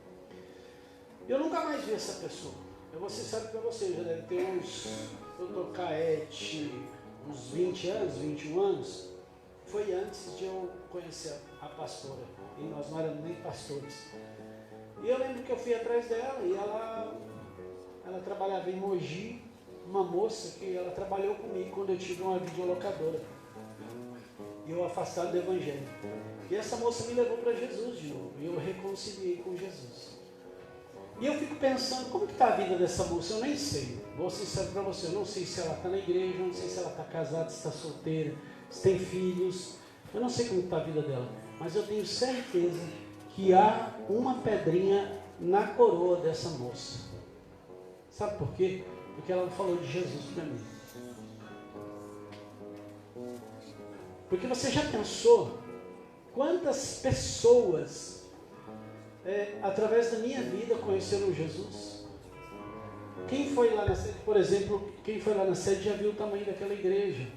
Eu nunca mais vi essa pessoa. Você sabe para você, já deve ter eu tô caete, uns 20 anos, 21 anos. Foi antes de eu conhecer a pastora. E nós não éramos nem pastores. E eu lembro que eu fui atrás dela e ela trabalhava em Mogi, uma moça que ela trabalhou comigo quando eu tive uma videolocadora. E eu afastado do Evangelho. E essa moça me levou para Jesus de novo. E eu reconciliei com Jesus. E eu fico pensando, como que está a vida dessa moça? Eu nem sei. Vou ser sincero para você, eu não sei se ela está na igreja, não sei se ela está casada, se está solteira, se tem filhos. Eu não sei como está a vida dela. Mas eu tenho certeza que há uma pedrinha na coroa dessa moça. Sabe por quê? Porque ela falou de Jesus para mim. Porque você já pensou quantas pessoas através da minha vida conheceram Jesus? Quem foi lá na sede, por exemplo, quem foi lá na sede já viu o tamanho daquela igreja.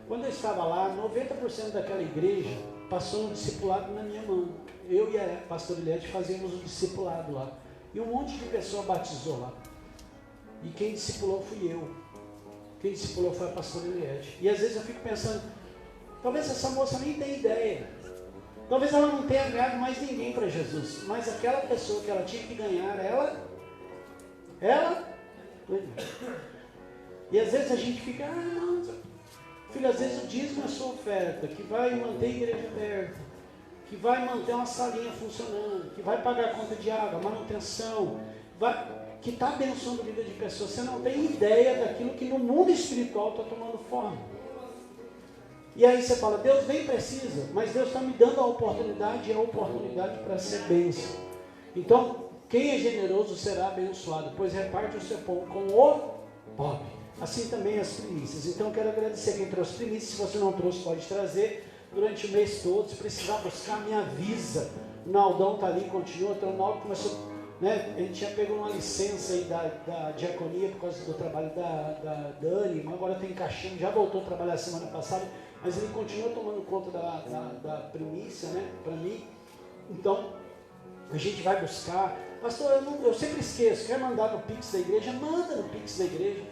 Quando eu estava lá, 90% daquela igreja passou no discipulado na minha mão. Eu e a pastora Eliette fazíamos o discipulado lá. E um monte de pessoa batizou lá. E quem discipulou fui eu. Quem discipulou foi a pastora Eliette. E às vezes eu fico pensando, talvez essa moça nem tenha ideia. Talvez ela não tenha ganhado mais ninguém para Jesus. Mas aquela pessoa que ela tinha que ganhar, ela. E às vezes a gente fica, não, filho, às vezes o dízimo é sua oferta, que vai manter a igreja aberta, que vai manter uma salinha funcionando, que vai pagar a conta de água, manutenção, que está abençoando a vida de pessoas. Você não tem ideia daquilo que no mundo espiritual está tomando forma. E aí você fala, Deus nem precisa, mas Deus está me dando a oportunidade, e a oportunidade para ser bênção. Então, quem é generoso será abençoado, pois reparte o seu pão com o pobre. Assim também as primícias. Então, eu quero agradecer quem trouxe primícias. Se você não trouxe, pode trazer durante o mês todo. Se precisar buscar, me avisa. O Naldão está ali, continua. Então, o Naldo começou, né? Ele tinha pego uma licença aí da diaconia por causa do trabalho da Dani, mas agora tem caixinha, já voltou a trabalhar semana passada. Mas ele continua tomando conta da primícia, né, para mim. Então, a gente vai buscar. Pastor, eu sempre esqueço. Quer mandar no Pix da igreja? Manda no Pix da igreja.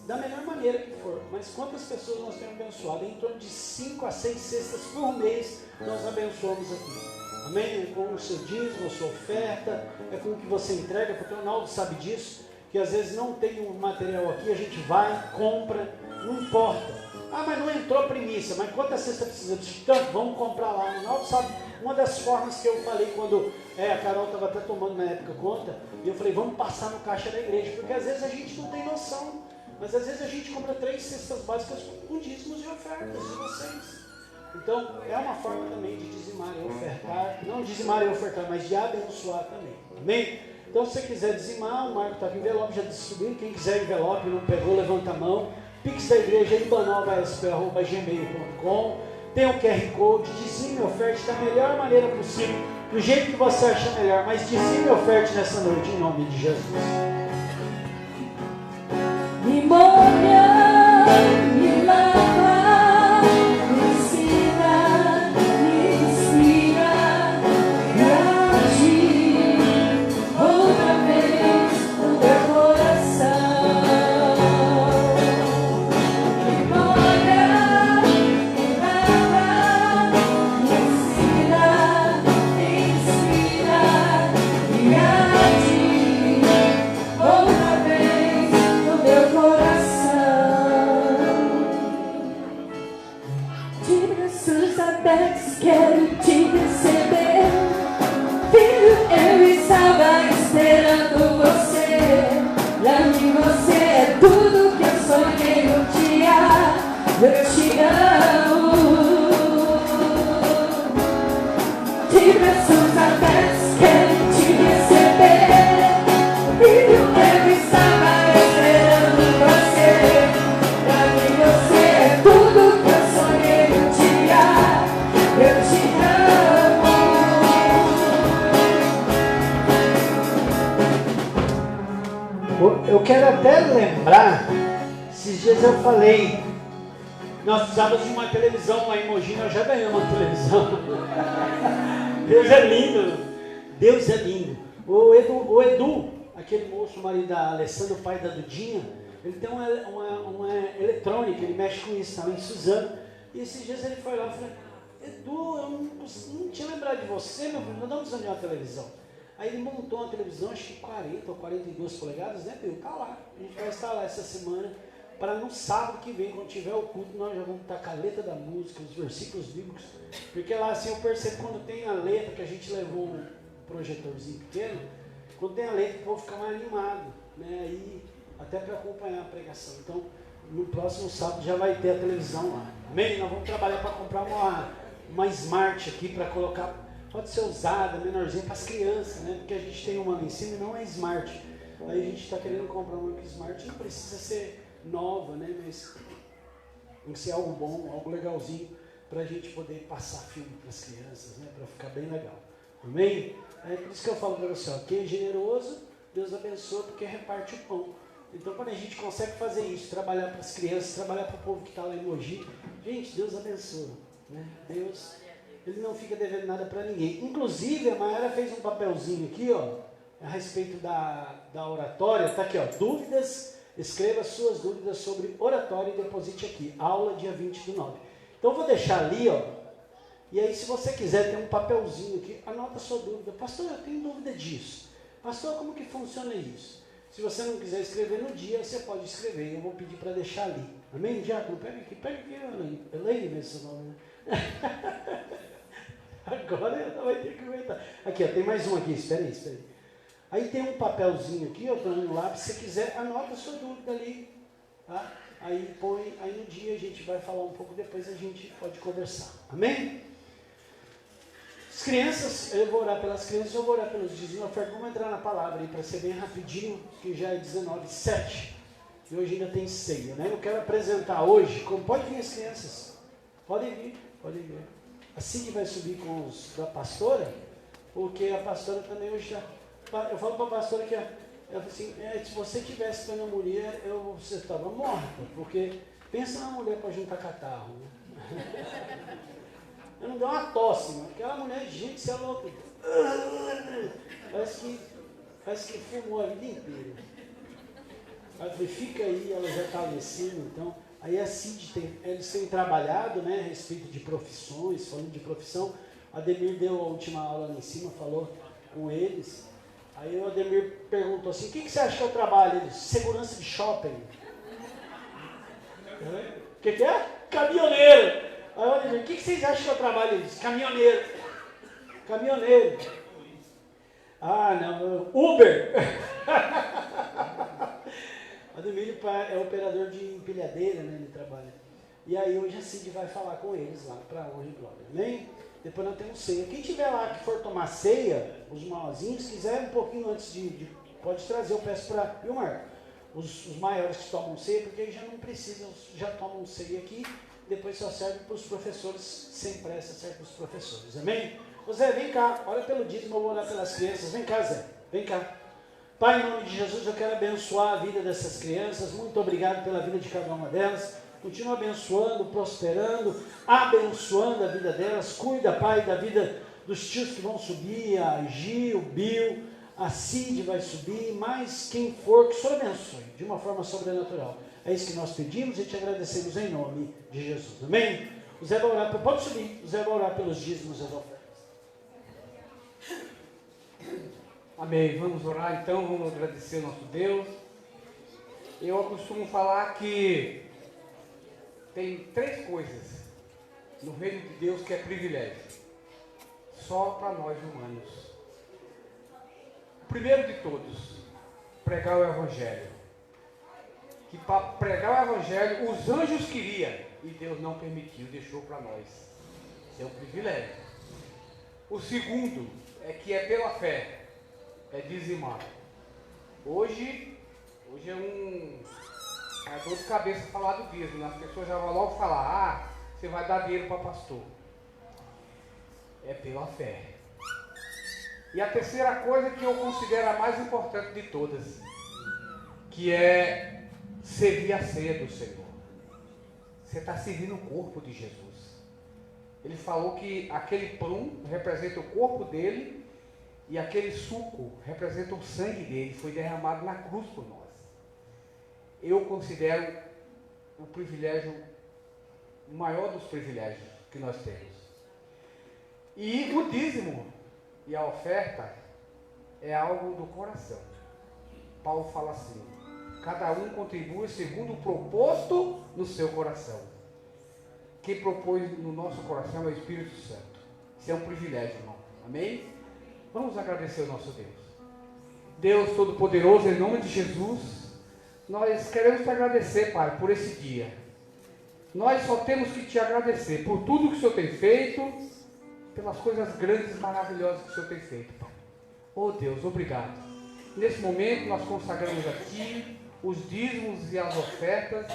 Da melhor maneira que for. Mas quantas pessoas nós temos abençoado? Em torno de 5 a 6 cestas por mês nós abençoamos aqui. Amém? É com o seu dízimo, a sua oferta, é com o que você entrega, porque o Ronaldo sabe disso, que às vezes não tem um material aqui, a gente vai, compra, não importa. Ah, mas não entrou primícia, mas quantas cestas precisa? Tanto, vamos comprar lá. O Ronaldo sabe, uma das formas que eu falei quando a Carol estava até tomando na época conta, e eu falei, vamos passar no caixa da igreja, porque às vezes a gente não tem noção, mas às vezes a gente compra 3 cestas básicas com dízimos e ofertas de vocês. Então, é uma forma também de dizimar e ofertar, não dizimar e ofertar, mas de abençoar também. Amém? Então, se você quiser dizimar, o Marco está com envelope, já distribuiu. Quem quiser envelope, não pegou, levanta a mão. Pix da igreja, ibanovasp@gmail.com. Tem o QR Code, dizime e oferte da melhor maneira possível, do jeito que você achar melhor, mas dizime e oferte nessa noite, em nome de Jesus. Me molha, me lava, me ensina, me inspira a agir outra vez no meu coração. Me molha, me lava, me ensina, me inspira a agir outra vez no meu coração. braços abertos quero te receber. Filho, eu estava esperando você. Pra mim você é tudo que eu sonhei um dia. Eu te amo. De braços abertos quero te receber. Filho, eu estava esperando você. Pra mim você é tudo que eu sonhei um dia. Eu te amo. Eu quero até lembrar, esses dias eu falei, nós precisávamos de uma televisão lá em Mogi, nós já ganhamos uma televisão. Deus é lindo, Deus é lindo. O Edu, aquele moço, o marido da Alessandra, o pai da Dudinha, ele tem uma eletrônica, ele mexe com isso, estava em Suzano. E esses dias ele foi lá e falou, Edu, eu não tinha lembrado de você, meu filho, nós não precisamos de uma televisão. Aí ele montou uma televisão, acho que 40 ou 42 polegadas, né, Bill? Tá lá. A gente vai instalar essa semana, para no sábado que vem, quando tiver o culto, nós já vamos tacar a letra da música, os versículos bíblicos. Porque lá assim eu percebo quando tem a letra, que a gente levou um projetorzinho pequeno, quando tem a letra o povo fica mais animado, né? Aí, até para acompanhar a pregação. Então, no próximo sábado já vai ter a televisão lá. Amém? Nós vamos trabalhar para comprar uma Smart aqui para colocar. Pode ser usada, menorzinha, para as crianças, né? Porque a gente tem uma lá em cima e não é Smart. Aí a gente está querendo comprar uma Smart, não precisa ser nova, né? Mas tem que ser algo bom, algo legalzinho, para a gente poder passar filme para as crianças, né? Para ficar bem legal. Amém? É por isso que eu falo para você, ó, quem é generoso, Deus abençoa, porque reparte o pão. Então, quando a gente consegue fazer isso, trabalhar para as crianças, trabalhar para o povo que está lá em Mogi, gente, Deus abençoa, né? Deus... Ele não fica devendo nada para ninguém. Inclusive, a Mayara fez um papelzinho aqui, ó, a respeito da oratória. Está aqui, ó, dúvidas, escreva suas dúvidas sobre oratória e deposite aqui. Aula dia 20/9. Então, eu vou deixar ali, ó. E aí, se você quiser, tem um papelzinho aqui, anota a sua dúvida. Pastor, eu tenho dúvida disso. Pastor, como que funciona isso? Se você não quiser escrever no dia, você pode escrever. Eu vou pedir para deixar ali. Amém, Diácono? Pega aqui, Elaine. Elaine mesmo seu nome, né? Agora ela vai ter que aguentar. Aqui, ó, tem mais um aqui, espera aí. Aí tem um papelzinho aqui, ó, um lápis, se você quiser, anota a sua dúvida ali, tá? Aí põe, aí no dia a gente vai falar um pouco, depois a gente pode conversar. Amém? As crianças, eu vou orar pelas crianças, eu vou orar pelos dízimos. Vamos entrar na palavra aí, para ser bem rapidinho, que já é 19:07. E hoje ainda tem ceia, né? Eu quero apresentar hoje, como pode vir as crianças, podem vir. A Cid vai subir com os da pastora, porque a pastora também hoje já... Eu falo para a pastora que ela fala assim, se você tivesse com a mulher, você estava morta, porque pensa na mulher para juntar catarro. Né? Eu não dei uma tosse, mano. Aquela mulher, gente, você é louco. Parece que fumou a vida inteira. Aí eu falei, fica aí, ela já está adoecendo, então... Aí a Cid eles têm trabalhado, né, a respeito de profissões, falando de profissão. A Ademir deu a última aula lá em cima, falou com eles. Aí o Ademir perguntou assim, o que você acha que é o trabalho? Ele disse, segurança de shopping. O que é? Caminhoneiro. Aí o Ademir, o que vocês acham que é o trabalho? Ele disse, caminhoneiro. Caminhoneiro. Ah, não, Uber. Ademir é operador de empilhadeira, né? Ele trabalha. E aí hoje a Cid vai falar com eles lá, para honra e glória. Amém? Depois nós temos ceia. Quem tiver lá que for tomar ceia, os maiorzinhos, se quiser um pouquinho antes pode trazer, eu peço para, viu, Marco? Os maiores que tomam ceia, porque aí já não precisam, já tomam ceia aqui, depois só serve para os professores, sem pressa, serve para os professores. Amém? Ô Zé, vem cá, ora pelo dízimo, eu vou orar pelas crianças. Vem cá, Zé, vem cá. Pai, em nome de Jesus, eu quero abençoar a vida dessas crianças. Muito obrigado pela vida de cada uma delas. Continua abençoando, prosperando, abençoando a vida delas. Cuida, Pai, da vida dos tios que vão subir, a Gil, o Bill, a Cid vai subir, mas quem for, que o Senhor abençoe de uma forma sobrenatural. É isso que nós pedimos e te agradecemos em nome de Jesus. Amém? O Zé vai orar, pode subir, o Zé vai orar pelos dízimos e as ofertas. Amém. Vamos orar então, vamos agradecer ao nosso Deus. Eu costumo falar que tem 3 coisas no reino de Deus que é privilégio. Só para nós humanos. O primeiro de todos, pregar o Evangelho. Que para pregar o Evangelho os anjos queriam e Deus não permitiu, deixou para nós. Isso é um privilégio. O segundo é que é pela fé, é dizimar. Hoje é dor de cabeça falar do dízimo, né? As pessoas já vão logo falar, você vai dar dinheiro para pastor. É pela fé. E a terceira coisa que eu considero a mais importante de todas, que é servir a ceia do Senhor. Você está servindo o corpo de Jesus. Ele falou que aquele pão representa o corpo dele e aquele suco representa o sangue dele, foi derramado na cruz por nós. Eu considero o privilégio, o maior dos privilégios que nós temos. E o dízimo e a oferta é algo do coração. Paulo fala assim: cada um contribui segundo o proposto no seu coração. Quem propôs no nosso coração é o Espírito Santo. Isso é um privilégio, irmão. Amém? Vamos agradecer ao nosso Deus. Deus Todo-Poderoso, em nome de Jesus, nós queremos te agradecer, Pai, por esse dia. Nós só temos que te agradecer por tudo que o Senhor tem feito, pelas coisas grandes e maravilhosas que o Senhor tem feito, Pai. Oh Deus, obrigado. Nesse momento nós consagramos a Ti os dízimos e as ofertas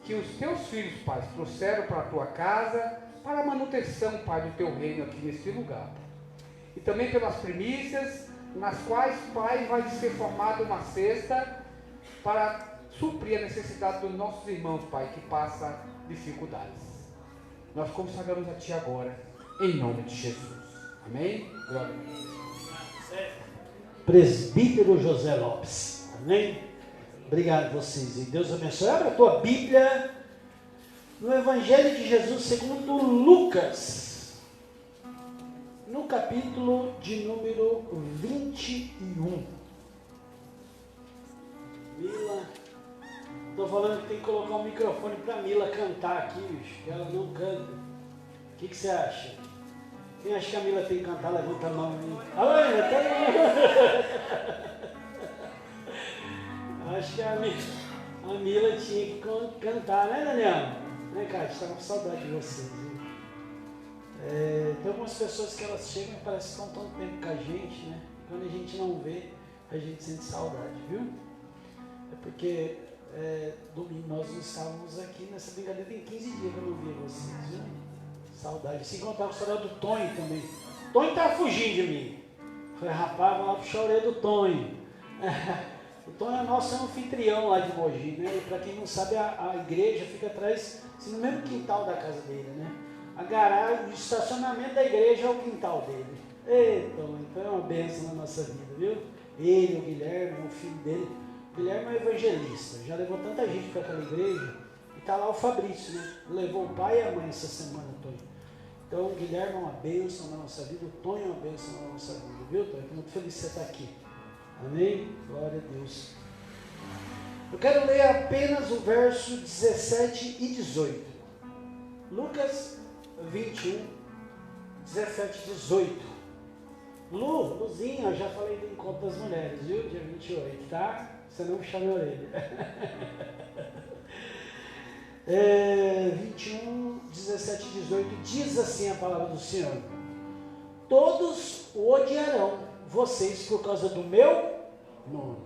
que os Teus filhos, Pai, trouxeram para a Tua casa, para a manutenção, Pai, do Teu reino aqui neste lugar, Pai. E também pelas primícias, nas quais, Pai, vai ser formada uma cesta para suprir a necessidade dos nossos irmãos, Pai, que passam dificuldades. Nós consagramos a Ti agora, em nome de Jesus. Amém? Glória a Deus. Presbítero José Lopes. Amém? Obrigado a vocês. E Deus abençoe. Abra a tua Bíblia no Evangelho de Jesus segundo Lucas, no capítulo de número 21. Mila, estou falando que tem que colocar um microfone para Mila cantar aqui, bicho, que ela não canta. O que você acha? Quem acha que a Mila tem que cantar, levanta a mão aí. Alô, Mila, tá aí. Acho que a Mila tinha que cantar, né, Daniel? Né, cara? Estava com saudade de vocês. Tem algumas pessoas que elas chegam e parece que estão tanto tempo com a gente, né? Quando a gente não vê, a gente sente saudade, viu? É porque domingo nós não estávamos aqui nessa brincadeira, tem 15 dias que eu não vi vocês, viu? Saudade. Se contar com a história do Tonho também. Tonho estava fugindo de mim. Falei, rapaz, vou lá puxar a orelha do Tonho. O Tonho é nosso anfitrião lá de Mogi, né? E para quem não sabe, a igreja fica atrás, assim, no mesmo quintal da casa dele, né? A garagem, o estacionamento da igreja é o quintal dele. Eita, então é uma bênção na nossa vida, viu? Ele, o Guilherme, o filho dele. O Guilherme é um evangelista, já levou tanta gente para aquela igreja. E está lá o Fabrício, né? Levou o pai e a mãe essa semana, Tonho. Então o Guilherme é uma bênção na nossa vida, o Tonho é uma bênção na nossa vida, viu, Tonho? Estou muito feliz de você estar aqui. Amém? Glória a Deus. Eu quero ler apenas o verso 17 e 18. Lucas 21, 17 e 18. Luzinha, eu já falei do encontro das mulheres, viu? Dia 28, tá? Você não me chama a orelha. 21, 17 e 18, diz assim a palavra do Senhor: todos o odiarão vocês por causa do meu nome,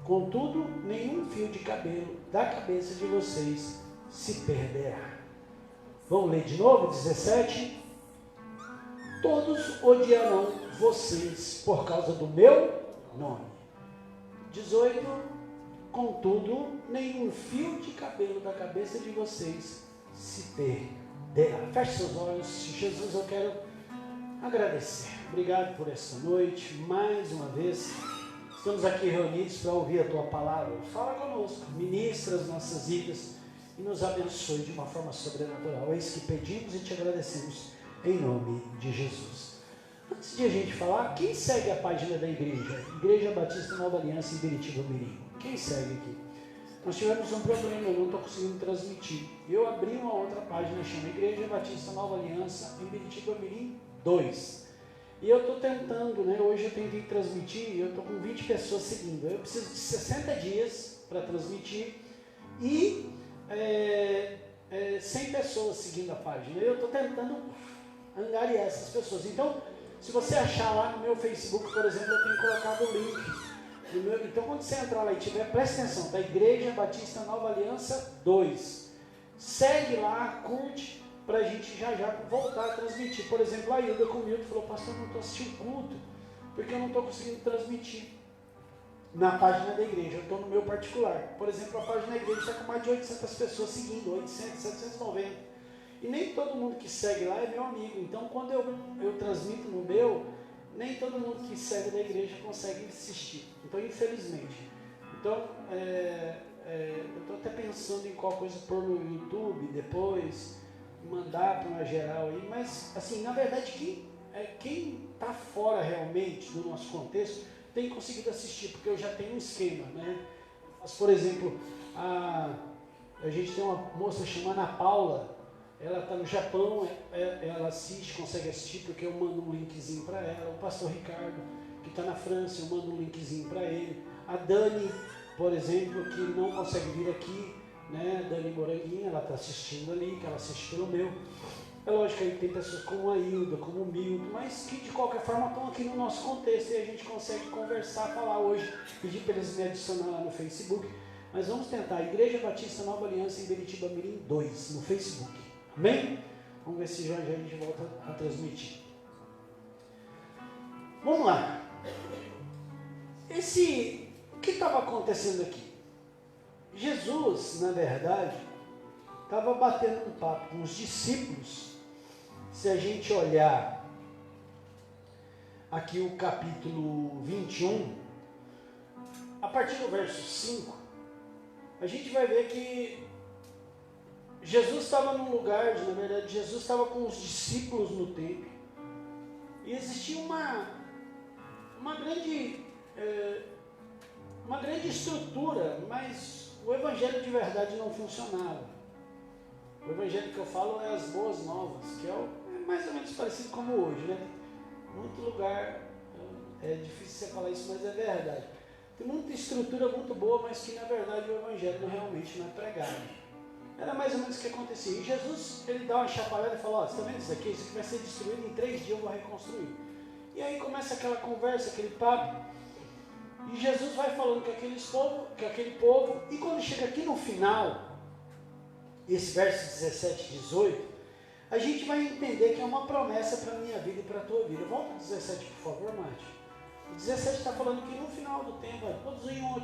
contudo, nenhum fio de cabelo da cabeça de vocês se perderá. Vamos ler de novo, 17. Todos odiarão vocês por causa do meu nome. 18. Contudo, nenhum fio de cabelo da cabeça de vocês se perderá. Feche seus olhos. Jesus, eu quero agradecer. Obrigado por esta noite. Mais uma vez, estamos aqui reunidos para ouvir a Tua palavra. Fala conosco, ministra as nossas vidas e nos abençoe de uma forma sobrenatural. É isso que pedimos e te agradecemos em nome de Jesus. Antes de a gente falar, quem segue a página da igreja? Igreja Batista Nova Aliança em Biritiba Mirim. Quem segue aqui? nós tivemos um problema, eu não estou conseguindo transmitir. Eu abri uma outra página, chama Igreja Batista Nova Aliança, em Biritiba Mirim 2. E eu estou tentando, né? Hoje eu tentei transmitir, eu estou com 20 pessoas seguindo. Eu preciso de 60 dias para transmitir e 100 pessoas seguindo a página. Eu estou tentando angariar essas pessoas. Então, se você achar lá no meu Facebook, por exemplo, eu tenho colocado o link. Então, quando você entrar lá e tiver, presta atenção, da Igreja Batista Nova Aliança 2. Segue lá, curte, para a gente já voltar a transmitir. Por exemplo, a Hilda com o Milton falou: pastor, eu não estou assistindo culto, porque eu não estou conseguindo transmitir na página da igreja. Eu estou no meu particular. Por exemplo, a página da igreja está com mais de 800 pessoas seguindo, 800, 790. E nem todo mundo que segue lá é meu amigo. Então, quando eu transmito no meu, nem todo mundo que segue da igreja consegue assistir. Então, infelizmente. Então, eu estou até pensando em qual coisa pôr no YouTube depois, mandar para uma geral aí. Mas, assim, na verdade, quem está fora realmente do nosso contexto tem conseguido assistir, porque eu já tenho um esquema, né? Mas, por exemplo, a gente tem uma moça chamada Ana Paula. Ela está no Japão, ela assiste, consegue assistir, porque eu mando um linkzinho para ela. O pastor Ricardo, que está na França, eu mando um linkzinho para ele. A Dani, por exemplo, que não consegue vir aqui, né? Dani Moranguinha, ela está assistindo ali, que ela assiste pelo meu. É lógico que tem pessoas como a Hilda, como o Milton, mas que de qualquer forma estão aqui no nosso contexto e a gente consegue conversar, falar hoje. Pedi para eles me adicionar lá no Facebook. Mas vamos tentar, Igreja Batista Nova Aliança em Biritiba Mirim 2, no Facebook. Amém? Vamos ver se já a gente volta a transmitir. Vamos lá. O que estava acontecendo aqui? Jesus, na verdade, estava batendo um papo com os discípulos. Se a gente olhar aqui o capítulo 21, a partir do verso 5, a gente vai ver que Jesus estava num lugar, na verdade, Jesus estava com os discípulos no templo, e existia uma grande estrutura, mas o evangelho de verdade não funcionava. O evangelho que eu falo é as boas novas, que é mais ou menos parecido como hoje, né? Muito lugar, é difícil você falar isso, mas é verdade. Tem muita estrutura muito boa, mas que na verdade o evangelho realmente não é pregado. Era mais ou menos o que acontecia. E Jesus, ele dá uma chacoalhada e fala: ó, você está vendo isso aqui? Isso aqui vai ser destruído, em 3 dias eu vou reconstruir. E aí começa aquela conversa, aquele papo. E Jesus vai falando com aquele povo, e quando chega aqui no final, esse verso 17 e 18, a gente vai entender que é uma promessa para a minha vida e para a tua vida. Volta ao 17, por favor, Márcio. O 17 está falando que no final do tempo, todos iam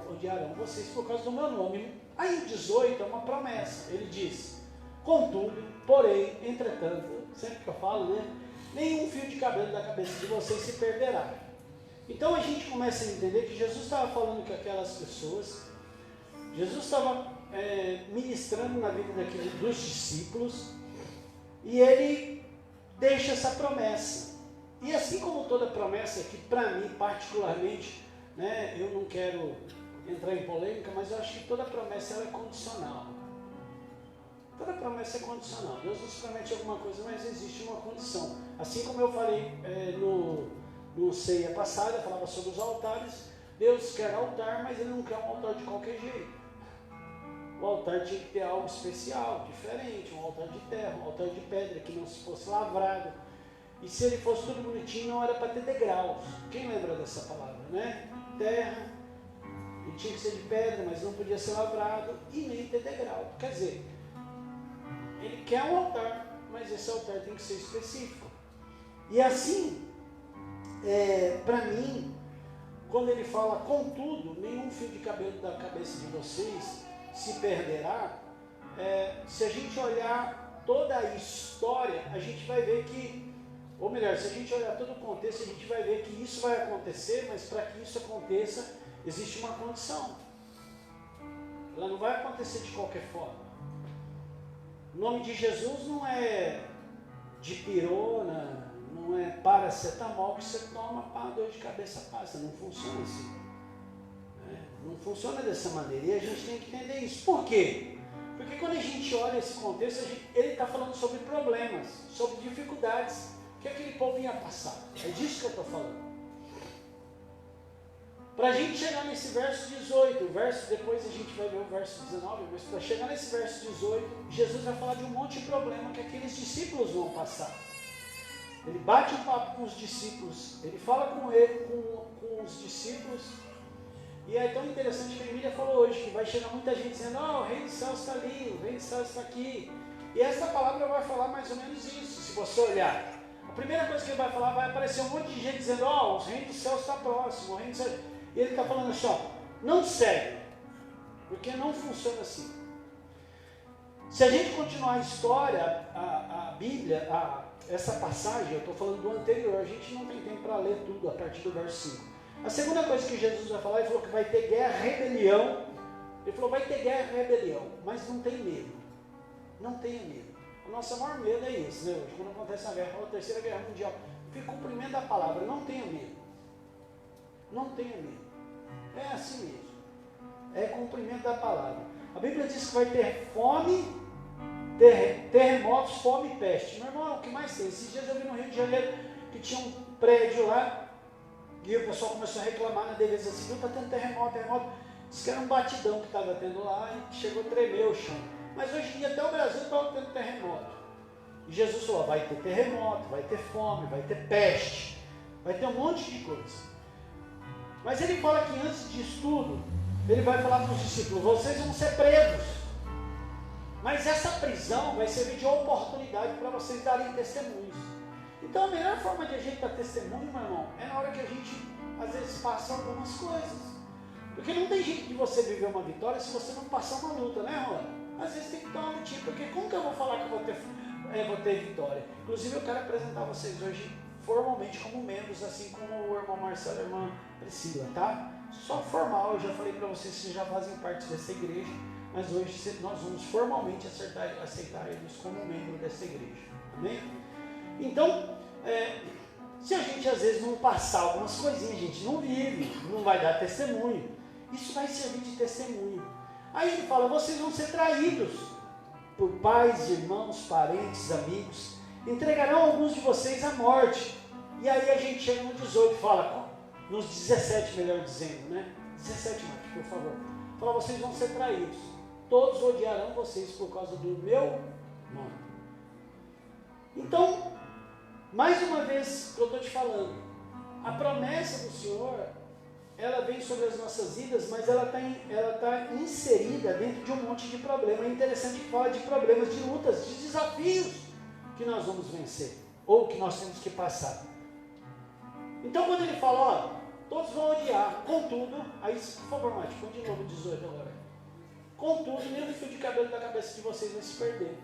odiarão vocês por causa do meu nome. Aí o 18 é uma promessa. Ele diz: contudo, porém, entretanto, sempre que eu falo, né? Nenhum fio de cabelo da cabeça de vocês se perderá. Então a gente começa a entender que Jesus estava falando com aquelas pessoas, Jesus estava ministrando na vida dos discípulos, e ele deixa essa promessa. E assim como toda promessa, que para mim particularmente, né, eu não quero entrar em polêmica, mas eu acho que toda promessa ela é condicional. Toda promessa é condicional. Deus nos promete alguma coisa, mas existe uma condição. Assim como eu falei no ceia passada, falava sobre os altares. Deus quer altar, mas Ele não quer um altar de qualquer jeito. O altar tinha que ter algo especial, diferente, um altar de terra, um altar de pedra, que não se fosse lavrado. E se ele fosse tudo bonitinho, não era para ter degraus. Quem lembra dessa palavra, né? Terra, e tinha que ser de pedra, mas não podia ser lavrado, e nem ter degrau. Quer dizer, ele quer um altar, mas esse altar tem que ser específico. E assim, para mim, quando ele fala, contudo, nenhum fio de cabelo da cabeça de vocês se perderá, se a gente olhar toda a história, a gente vai ver que, ou melhor, se a gente olhar todo o contexto, a gente vai ver que isso vai acontecer, mas para que isso aconteça, existe uma condição. Ela não vai acontecer de qualquer forma. O nome de Jesus não é dipirona, não é paracetamol que você toma para a dor de cabeça passa, não funciona assim. Não funciona dessa maneira. E a gente tem que entender isso. Por quê? Porque quando a gente olha esse contexto, ele está falando sobre problemas, sobre dificuldades que aquele povo ia passar. É disso que eu estou falando. Para a gente chegar nesse verso 18, depois a gente vai ver o verso 19, mas para chegar nesse verso 18, Jesus vai falar de um monte de problema que aqueles discípulos vão passar. Ele bate um papo com os discípulos, ele fala com os discípulos, e é tão interessante que a Emília falou hoje, que vai chegar muita gente dizendo, o Rei dos Céus está ali, o Rei dos Céus está aqui. E essa palavra vai falar mais ou menos isso, se você olhar. A primeira coisa que ele vai falar, vai aparecer um monte de gente dizendo, o Rei dos Céus está próximo, o Rei dos Céus... E ele está falando assim, não segue, porque não funciona assim. Se a gente continuar a história, a Bíblia, essa passagem, eu estou falando do anterior, a gente não tem tempo para ler tudo a partir do verso 5. A segunda coisa que Jesus vai falar, ele falou que vai ter guerra, rebelião. Ele falou, vai ter guerra, rebelião, mas não tem medo. Não tenha medo. O nosso maior medo é esse, né? Hoje, quando acontece a guerra, a terceira guerra mundial, fica cumprimento da palavra, não tenha medo. Não tenha medo. É assim mesmo. É cumprimento da palavra. A Bíblia diz que vai ter fome, terremotos, fome e peste. Meu irmão, o que mais tem? Esses dias eu vi no Rio de Janeiro que tinha um prédio lá e o pessoal começou a reclamar na defesa civil, está tendo terremoto. Diz que era um batidão que estava tendo lá e chegou a tremer o chão. Mas hoje em dia até o Brasil está tendo terremoto. E Jesus falou, vai ter terremoto, vai ter fome, vai ter peste, vai ter um monte de coisa. Mas ele fala que antes disso tudo, ele vai falar para os discípulos, vocês vão ser presos. Mas essa prisão vai servir de oportunidade para vocês darem testemunhos. Então a melhor forma de a gente dar testemunho, meu irmão, é na hora que a gente, às vezes, passa algumas coisas. Porque não tem jeito de você viver uma vitória se você não passar uma luta, né, Rony? Às vezes tem que ter uma lutinha, porque como que eu vou falar que eu vou ter vitória? Inclusive eu quero apresentar vocês hoje formalmente como membros, assim como o irmão Marcelo e a irmã Priscila, tá? Só formal, eu já falei para vocês que já fazem parte dessa igreja, mas hoje nós vamos formalmente aceitar eles como membro dessa igreja, amém? Então, se a gente às vezes não passar algumas coisinhas, a gente não vive, não vai dar testemunho, isso vai servir de testemunho. Aí ele fala, vocês vão ser traídos por pais, irmãos, parentes, amigos, entregarão alguns de vocês à morte. E aí a gente chega no 18 e fala, nos 17 melhor dizendo, né? 17 mais, por favor. Fala, vocês vão ser traídos. Todos odiarão vocês por causa do meu nome. Então, mais uma vez que eu estou te falando, a promessa do Senhor, ela vem sobre as nossas vidas, mas ela está inserida dentro de um monte de problemas. É interessante que fala de problemas, de lutas, de desafios que nós vamos vencer, ou que nós temos que passar. Então quando ele fala, todos vão odiar, contudo, aí por favor, Mate, põe de novo 18 agora. Contudo, nem o fio de cabelo da cabeça de vocês vai se perder.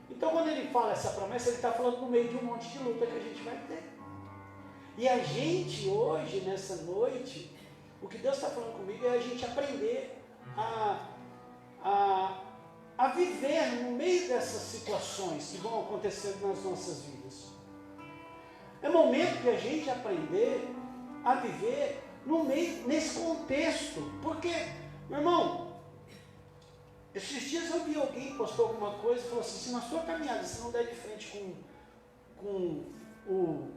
Então quando ele fala essa promessa, ele está falando no meio de um monte de luta que a gente vai ter. E a gente hoje, nessa noite, o que Deus está falando comigo é a gente aprender a viver no meio dessas situações que vão acontecendo nas nossas vidas. É momento de a gente aprender a viver no meio, nesse contexto. Porque, meu irmão, esses dias eu vi alguém que postou alguma coisa e falou assim, se na sua caminhada você não der de frente com o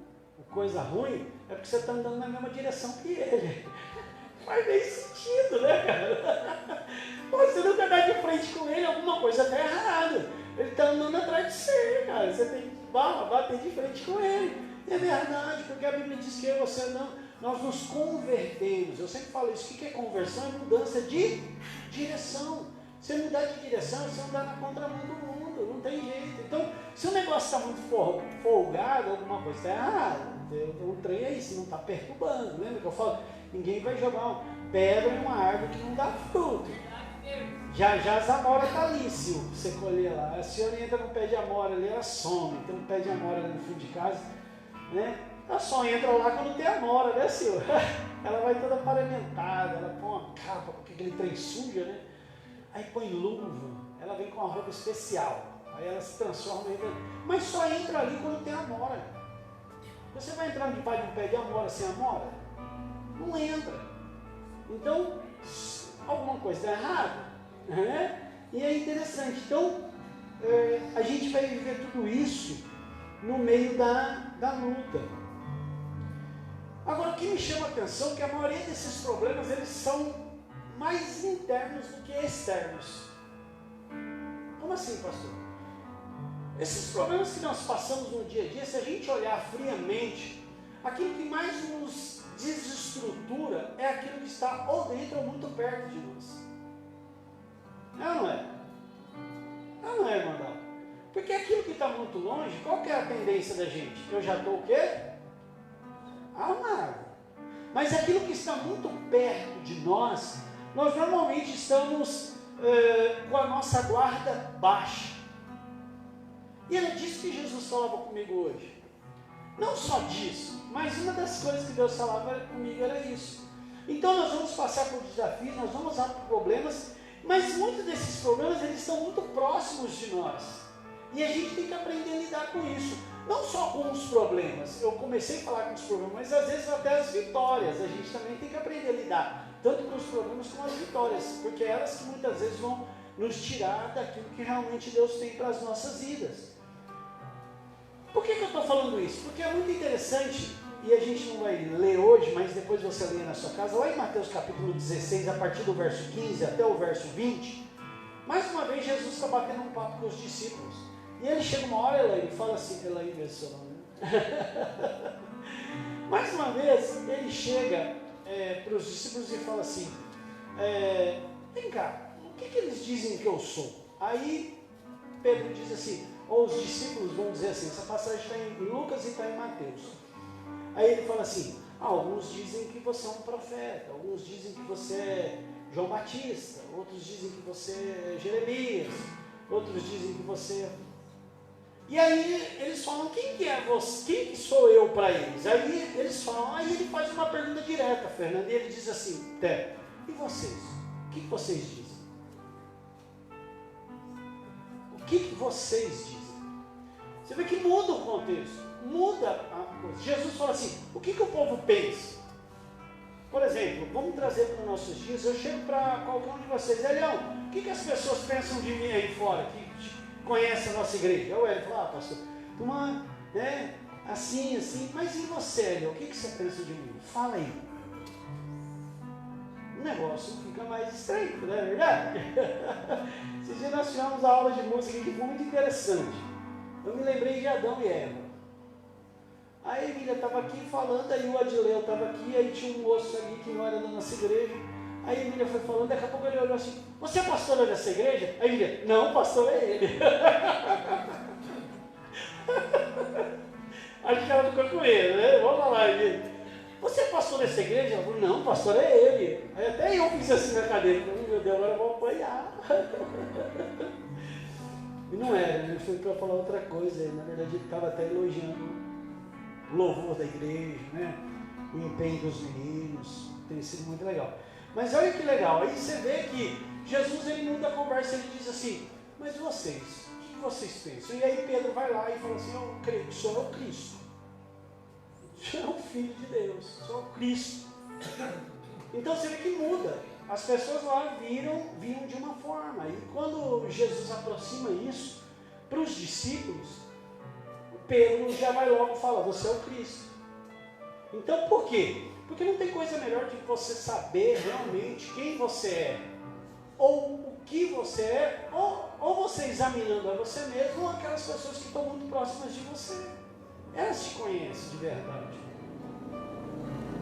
coisa ruim, é porque você está andando na mesma direção que ele. Faz meio sentido, né, cara? Você nunca dá de frente com ele, alguma coisa está errada. Ele está andando atrás de você, cara. Você tem que bater de frente com ele. É verdade, porque a Bíblia diz que eu e você nós nos convertemos. Eu sempre falo isso. O que é conversão? É mudança de direção. Você mudar de direção, você andar na contramão do mundo. Não tem jeito. Então, se o negócio está muito folgado, alguma coisa está errada. O trem é isso, não está perturbando. Lembra que eu falo? Ninguém vai jogar uma pedra em uma árvore que não dá fruto. Já as amoras estão ali, se você colher lá. A senhora entra no pé de amora ali, ela some. Tem um pé de amora ali no fundo de casa, né? Ela só entra lá quando tem amora, né, senhor? Ela vai toda paramentada, ela põe uma capa, porque aquele trem suja, né? Aí põe luva, ela vem com uma roupa especial. Aí ela se transforma, mas só entra ali quando tem amora. Você vai entrar debaixo de um pé de amora sem amora? Não entra. Então, alguma coisa está errada. Né? E é interessante. Então, a gente vai viver tudo isso no meio da luta. Agora, o que me chama a atenção é que a maioria desses problemas, eles são mais internos do que externos. Como assim, pastor? Esses problemas que nós passamos no dia a dia, se a gente olhar friamente, aquilo que mais nos desestrutura é aquilo que está ou dentro ou muito perto de nós. É ou não é? É ou não é, irmão? Porque aquilo que está muito longe, qual que é a tendência da gente? Eu já estou o quê? Amado. Mas aquilo que está muito perto de nós normalmente estamos com a nossa guarda baixa. E era disso que Jesus falava comigo hoje. Não só disso, mas uma das coisas que Deus falava comigo era isso. Então nós vamos passar por desafios, nós vamos passar por problemas, mas muitos desses problemas eles estão muito próximos de nós. E a gente tem que aprender a lidar com isso. Não só com os problemas. Eu comecei a falar com os problemas, mas às vezes até as vitórias. A gente também tem que aprender a lidar. Tanto com os problemas como as vitórias. Porque é elas que muitas vezes vão nos tirar daquilo que realmente Deus tem para as nossas vidas. Por que eu estou falando isso? Porque é muito interessante, e a gente não vai ler hoje, mas depois você lê na sua casa, lá em Mateus capítulo 16, a partir do verso 15 até o verso 20, mais uma vez Jesus está batendo um papo com os discípulos. E ele chega uma hora, Elaine, fala assim, Elaine é seu nome, né? Mais uma vez, ele chega para os discípulos e fala assim, vem cá, o que eles dizem que eu sou? Aí Pedro diz assim, ou os discípulos vão dizer assim, essa passagem está em Lucas e está em Mateus. Aí ele fala assim, alguns dizem que você é um profeta, alguns dizem que você é João Batista, outros dizem que você é Jeremias, outros dizem que você é... E aí eles falam, quem que é você? Quem que sou eu para eles? Aí eles falam, aí ele faz uma pergunta direta, Fernando, e ele diz assim, e vocês? O que vocês dizem? O que vocês dizem? Você vê que muda o contexto, muda a coisa. Jesus fala assim, o que o povo pensa? Por exemplo, vamos trazer para os nossos dias, eu chego para qualquer um de vocês, Elião, o que as pessoas pensam de mim aí fora, que conhece a nossa igreja? Ou ele fala, pastor, uma, assim, mas e você, Elião, o que você pensa de mim? Fala aí. O negócio fica mais estreito, não é verdade? Esses dias nós tivemos a aula de música que foi muito interessante. Eu me lembrei de Adão e Eva. Aí a Emília estava aqui falando, aí o Adileu estava aqui, aí tinha um moço ali que não era da nossa igreja. Aí a Emília foi falando, daqui a pouco ele olhou assim, você é pastora dessa igreja? Aí a Emília, não, pastor é ele. Acho que ela ficou com ele, né? Vamos lá, Emília. Você é pastor dessa igreja? Ela falou, não, pastor é ele. Aí até eu fiz assim na cadeira, falei, meu Deus, agora eu vou apanhar. E não era, ele foi para falar outra coisa, na verdade ele estava até elogiando o louvor da igreja, né? O empenho dos meninos, tem sido muito legal. Mas olha que legal, aí você vê que Jesus ele muda a conversa, ele diz assim, mas vocês, o que vocês pensam? E aí Pedro vai lá e fala assim, eu creio que sou o Cristo. Sou o Filho de Deus, sou o Cristo. Então você vê que muda. As pessoas lá viam de uma forma. E quando Jesus aproxima isso para os discípulos, Pedro já vai logo falar, você é o Cristo. Então por quê? Porque não tem coisa melhor que você saber realmente quem você é, ou o que você é, ou você examinando a você mesmo, ou aquelas pessoas que estão muito próximas de você. Elas te conhecem de verdade.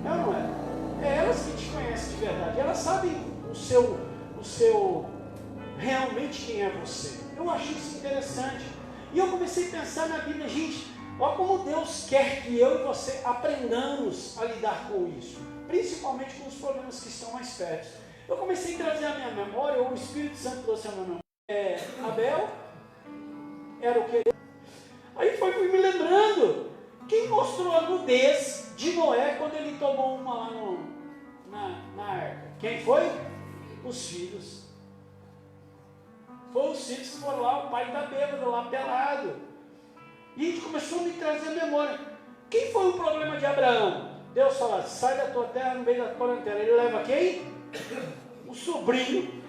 É ou não é? É elas que te conhecem de verdade. Elas sabem o seu realmente quem é você. Eu acho isso interessante. E eu comecei a pensar na Bíblia, gente, olha como Deus quer que eu e você aprendamos a lidar com isso. Principalmente com os problemas que estão mais perto. Eu comecei a trazer a minha memória, ou o Espírito Santo trouxe a minha memória. Abel era o que? Aí foi me lembrando. Quem mostrou a nudez de Noé quando ele tomou uma lá na arca? Quem foi? Os filhos. Foi os filhos que foram lá, o pai está bêbado lá, pelado. E a gente começou a me trazer a memória. Quem foi o problema de Abraão? Deus fala, sai da tua terra, no meio da tua parentela. Ele leva quem? o sobrinho.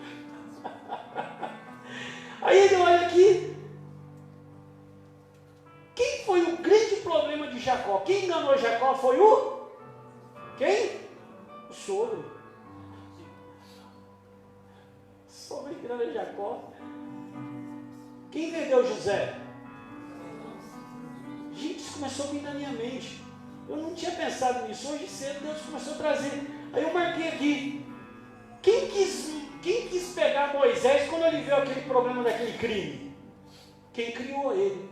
Aí ele olha aqui. Quem foi o grande problema de Jacó? Quem enganou Jacó foi o... Quem? O sogro. O sogro enganou Jacó. Quem vendeu José? Gente, isso começou a vir na minha mente. Eu não tinha pensado nisso. Hoje cedo Deus começou a trazer. Aí eu marquei aqui. Quem quis pegar Moisés quando ele viu aquele problema daquele crime? Quem criou ele?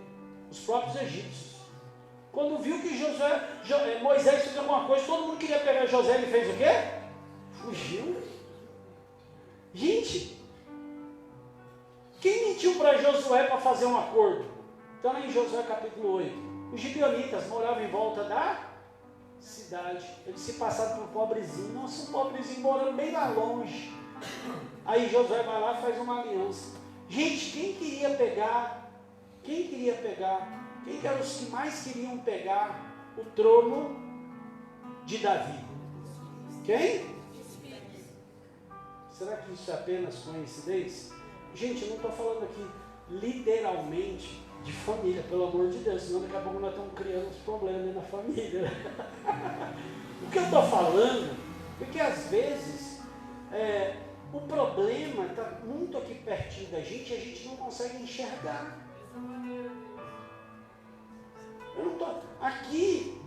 Os próprios egípcios. Quando viu que Moisés fez alguma coisa, todo mundo queria pegar José, ele fez o quê? Fugiu. Gente, quem mentiu para Josué para fazer um acordo? Então em Josué capítulo 8. Os gibeonitas moravam em volta da cidade. Eles se passaram por um pobrezinho. Nossa, um pobrezinho morando bem lá longe. Aí Josué vai lá e faz uma aliança. Gente, quem eram os que mais queriam pegar o trono de Davi? Quem? Será que isso é apenas coincidência? Gente, eu não estou falando aqui literalmente de família, pelo amor de Deus, senão daqui a pouco nós estamos criando uns problemas na família. O que eu estou falando é que às vezes o problema está muito aqui pertinho da gente e a gente não consegue enxergar. Eu não estou aqui,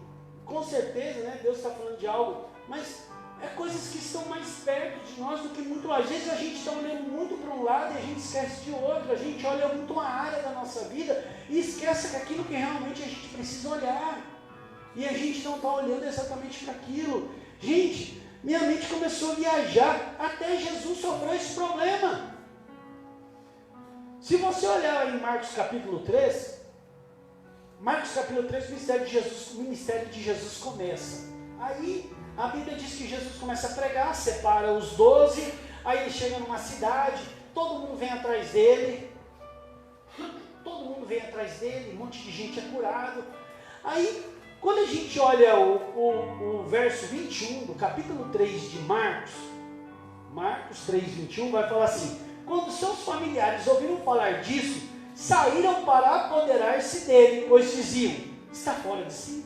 com certeza, né? Deus está falando de algo, mas é coisas que estão mais perto de nós do que muito lá. Às vezes a gente está olhando muito para um lado e a gente esquece de outro. A gente olha muito uma área da nossa vida e esquece aquilo que realmente a gente precisa olhar. E a gente não está olhando exatamente para aquilo. Gente, minha mente começou a viajar. Até Jesus sofreu esse problema. Se você olhar em Marcos capítulo 3, o ministério de Jesus começa. Aí a Bíblia diz que Jesus começa a pregar, separa os 12, aí ele chega numa cidade, todo mundo vem atrás dele, um monte de gente é curado. Aí, quando a gente olha o verso 21 do capítulo 3 de Marcos 3, 21, vai falar assim: quando seus familiares ouviram falar disso, saíram para apoderar-se dele, pois diziam: está fora de si.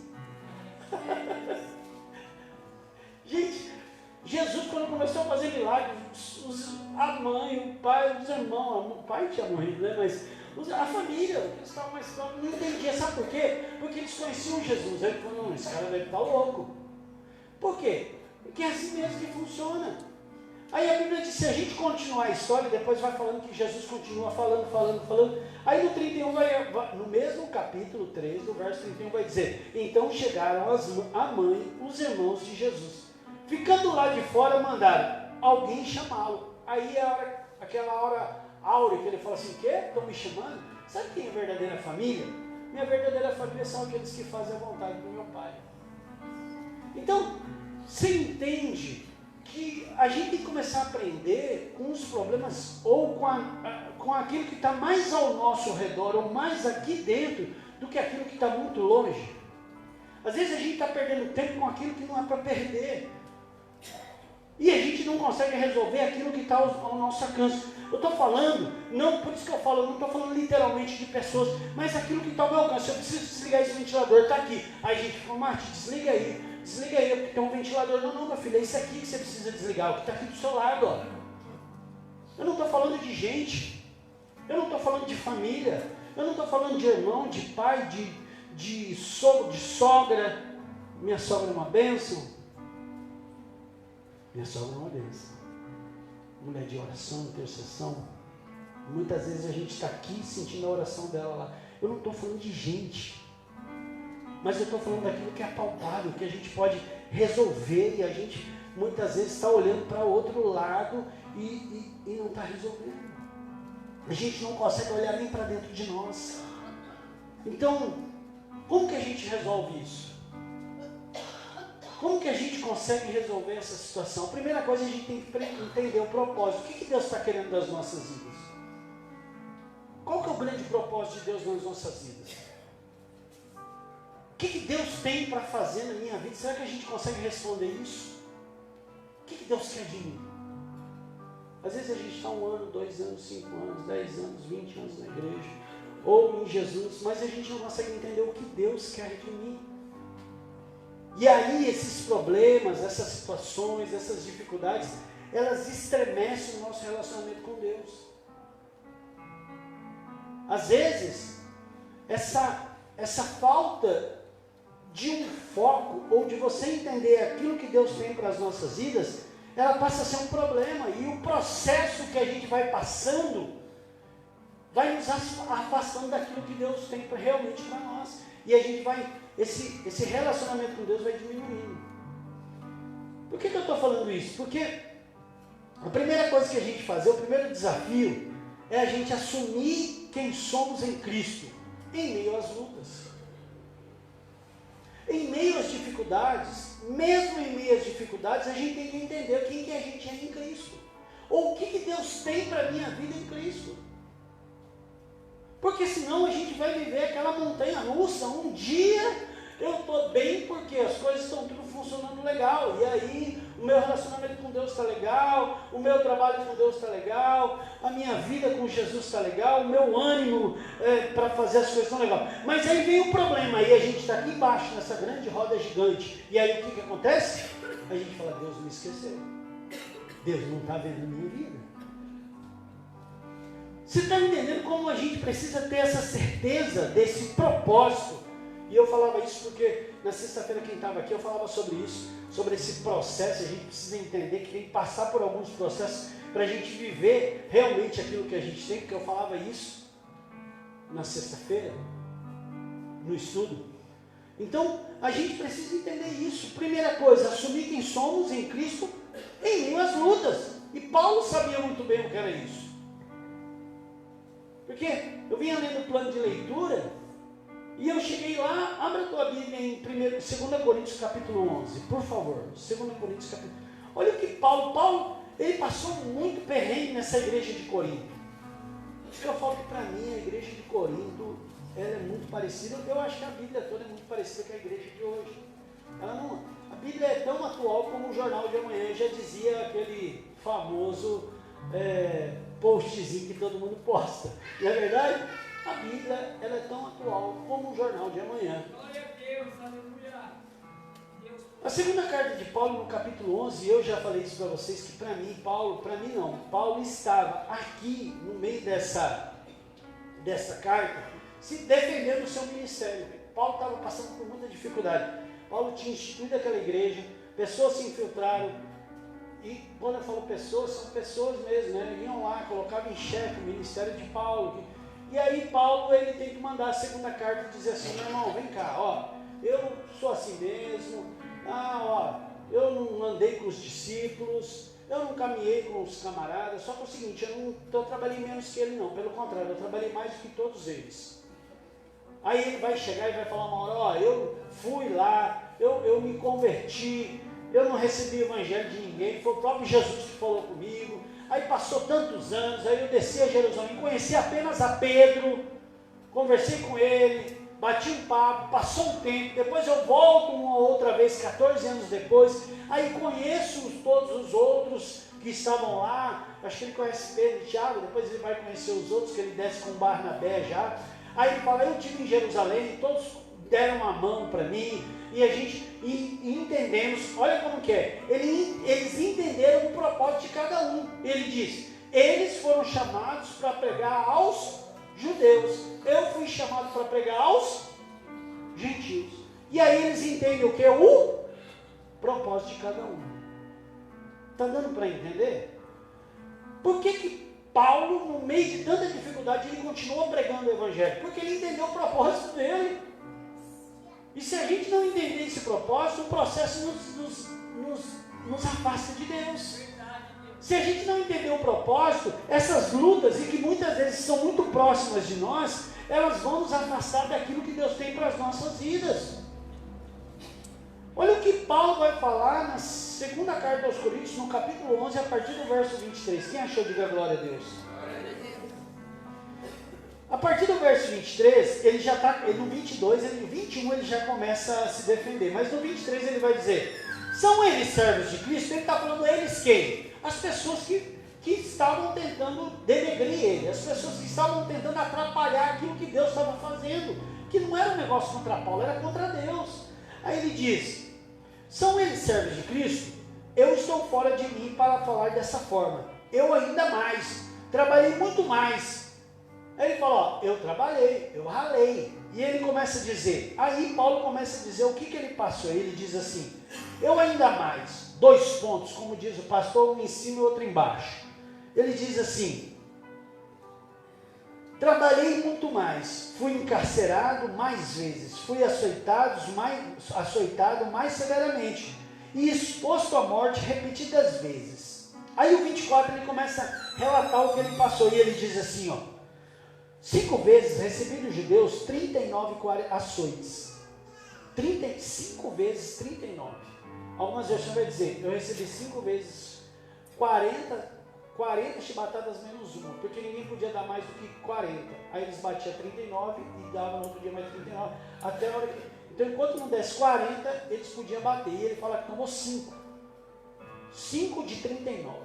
Gente, Jesus, quando começou a fazer milagres, a mãe, o pai, os irmãos, o pai tinha morrido, né? Mas a família, eles estavam mais próximos, não entendia. Sabe por quê? Porque eles conheciam Jesus. Aí ele falou: não, esse cara deve estar louco. Por quê? Porque é assim mesmo que funciona. Aí a Bíblia diz: se a gente continuar a história, depois vai falando que Jesus continua falando. Aí no 31, no mesmo capítulo 3, no verso 31, vai dizer: então chegaram a mãe, os irmãos de Jesus. Ficando lá de fora, mandaram alguém chamá-lo. Aí aquela hora áurea que ele fala assim: o quê? Estão me chamando? Sabe quem é a verdadeira família? Minha verdadeira família são aqueles que fazem a vontade do meu Pai. Então, você entende que a gente tem que começar a aprender com os problemas ou com aquilo que está mais ao nosso redor ou mais aqui dentro do que aquilo que está muito longe. Às vezes a gente está perdendo tempo com aquilo que não é para perder. E a gente não consegue resolver aquilo que está ao nosso alcance. Eu estou falando, não, por isso que eu falo, eu não estou falando literalmente de pessoas, mas aquilo que está ao meu alcance. Eu preciso desligar esse ventilador, está aqui. Aí a gente fala: Marte, desliga aí, porque tem um ventilador. Não, meu filho, é isso aqui que você precisa desligar, o que está aqui do seu lado. Ó. Eu não estou falando de gente, eu não estou falando de família, eu não estou falando de irmão, de pai, de sogro, de sogra. Minha sogra é uma bênção. Minha sogra é uma bênção. Mulher de oração, intercessão. Muitas vezes a gente está aqui sentindo a oração dela lá. Eu não estou falando de gente, mas eu estou falando daquilo que é palpável, que a gente pode resolver, e a gente muitas vezes está olhando para outro lado e não está resolvendo. A gente não consegue olhar nem para dentro de nós. Então, como que a gente resolve isso? Como que a gente consegue resolver essa situação? A primeira coisa, a gente tem que entender o propósito. O que Deus está querendo das nossas vidas? Qual que é o grande propósito de Deus nas nossas vidas? O que Deus tem para fazer na minha vida? Será que a gente consegue responder isso? O que Deus quer de mim? Às vezes a gente está 1 ano, 2 anos, 5 anos, 10 anos, 20 anos na igreja, ou em Jesus, mas a gente não consegue entender o que Deus quer de mim. E aí esses problemas, essas situações, essas dificuldades, elas estremecem o nosso relacionamento com Deus. Às vezes, essa falta de um foco, ou de você entender aquilo que Deus tem para as nossas vidas, ela passa a ser um problema. E o processo que a gente vai passando, vai nos afastando daquilo que Deus tem realmente para nós. E a gente vai, esse relacionamento com Deus vai diminuindo. Por que eu estou falando isso? Porque a primeira coisa que a gente faz, o primeiro desafio, é a gente assumir quem somos em Cristo, em meio às lutas. Em meio às dificuldades, mesmo em meio às dificuldades, a gente tem que entender quem que a gente é em Cristo. Ou o que Deus tem para a minha vida em Cristo. Porque senão a gente vai viver aquela montanha russa. Um dia eu estou bem porque as coisas estão tudo funcionando legal. E aí o meu relacionamento com Deus está legal, o meu trabalho com Deus está legal, a minha vida com Jesus está legal, o meu ânimo para fazer as coisas estão legal. Mas aí vem o problema, aí a gente está aqui embaixo, nessa grande roda gigante. E aí o que acontece? A gente fala, Deus me esqueceu. Deus não está vendo a minha vida. Você está entendendo como a gente precisa ter essa certeza desse propósito? E eu falava isso porque na sexta-feira quem estava aqui eu falava sobre isso, sobre esse processo. A gente precisa entender que tem que passar por alguns processos para a gente viver realmente aquilo que a gente tem, porque eu falava isso na sexta-feira, no estudo. Então a gente precisa entender isso. Primeira coisa, assumir quem somos em Cristo em meio às lutas. E Paulo sabia muito bem o que era isso. Porque eu vinha lendo o plano de leitura e eu cheguei lá, abra a tua Bíblia em 2 Coríntios capítulo 11, por favor, 2 Coríntios capítulo. Olha o que Paulo, ele passou muito perrengue nessa igreja de Corinto. Isso que eu falo que para mim a igreja de Corinto, ela é muito parecida, eu acho que a Bíblia toda é muito parecida com a igreja de hoje. A Bíblia é tão atual como o Jornal de Amanhã, já dizia aquele famoso postzinho que todo mundo posta. Não é verdade? A Bíblia, ela é tão atual como o Jornal de Amanhã. Glória a Deus, aleluia. A segunda carta de Paulo, no capítulo 11, eu já falei isso para vocês, que para mim, Paulo estava aqui, no meio dessa carta, se defendendo do seu ministério. Paulo estava passando por muita dificuldade. Paulo tinha instituído aquela igreja, pessoas se infiltraram, e quando eu falo pessoas, são pessoas mesmo, né? Iam lá, colocavam em xeque o ministério de Paulo. E aí Paulo, ele tem que mandar a segunda carta e dizer assim, meu irmão, vem cá, ó, eu sou assim mesmo, eu não andei com os discípulos, eu não caminhei com os camaradas, só que é o seguinte, eu trabalhei menos que ele não, pelo contrário, eu trabalhei mais do que todos eles. Aí ele vai chegar e vai falar uma hora, eu fui lá, eu me converti, eu não recebi o evangelho de ninguém, foi o próprio Jesus que falou comigo. Aí passou tantos anos, aí eu desci a Jerusalém, conheci apenas a Pedro, conversei com ele, bati um papo, passou um tempo, depois eu volto uma outra vez, 14 anos depois, aí conheço todos os outros que estavam lá, acho que ele conhece Pedro e Tiago, depois ele vai conhecer os outros, que ele desce com Barnabé já. Aí ele fala, eu estive em Jerusalém, todos deram uma mão para mim, e a gente entendemos, olha como que é, eles entenderam o propósito de cada um. Ele diz, eles foram chamados para pregar aos judeus, eu fui chamado para pregar aos gentios. E aí eles entendem o que? O propósito de cada um. Está dando para entender? Por que Paulo, no meio de tanta dificuldade, ele continuou pregando o evangelho? Porque ele entendeu o propósito dele. E se a gente não entender esse propósito, o processo nos afasta de Deus. Se a gente não entender o propósito, essas lutas, e que muitas vezes são muito próximas de nós, elas vão nos afastar daquilo que Deus tem para as nossas vidas. Olha o que Paulo vai falar na segunda carta aos Coríntios, no capítulo 11, a partir do verso 23. Quem achou? Diga glória a Deus. A partir do verso 23, ele já está, no 22, no 21 ele já começa a se defender, mas no 23 ele vai dizer, são eles servos de Cristo? Ele está falando, eles quem? As pessoas que que estavam tentando denegrir ele, as pessoas que estavam tentando atrapalhar aquilo que Deus estava fazendo, que não era um negócio contra Paulo, era contra Deus. Aí ele diz: são eles servos de Cristo? Eu estou fora de mim para falar dessa forma. Eu ainda mais, trabalhei muito mais. Aí ele fala: ó, eu trabalhei, eu ralei. E ele começa a dizer, aí Paulo começa a dizer o que ele passou. Ele diz assim: eu ainda mais, 2 pontos, como diz o pastor, um em cima e outro embaixo. Ele diz assim: trabalhei muito mais, fui encarcerado mais vezes, fui açoitado mais severamente e exposto à morte repetidas vezes. Aí o 24 ele começa a relatar o que ele passou e ele diz assim, ó: 5 vezes recebi dos judeus 39 açoites. 5 vezes 39. Algumas versões vai dizer, eu recebi 5 vezes 40 chibatadas menos uma, porque ninguém podia dar mais do que 40. Aí eles batiam 39 e davam no outro dia mais 39, até a hora que... Então enquanto não desse 40, eles podiam bater. E ele fala que tomou 5. 5 de 39.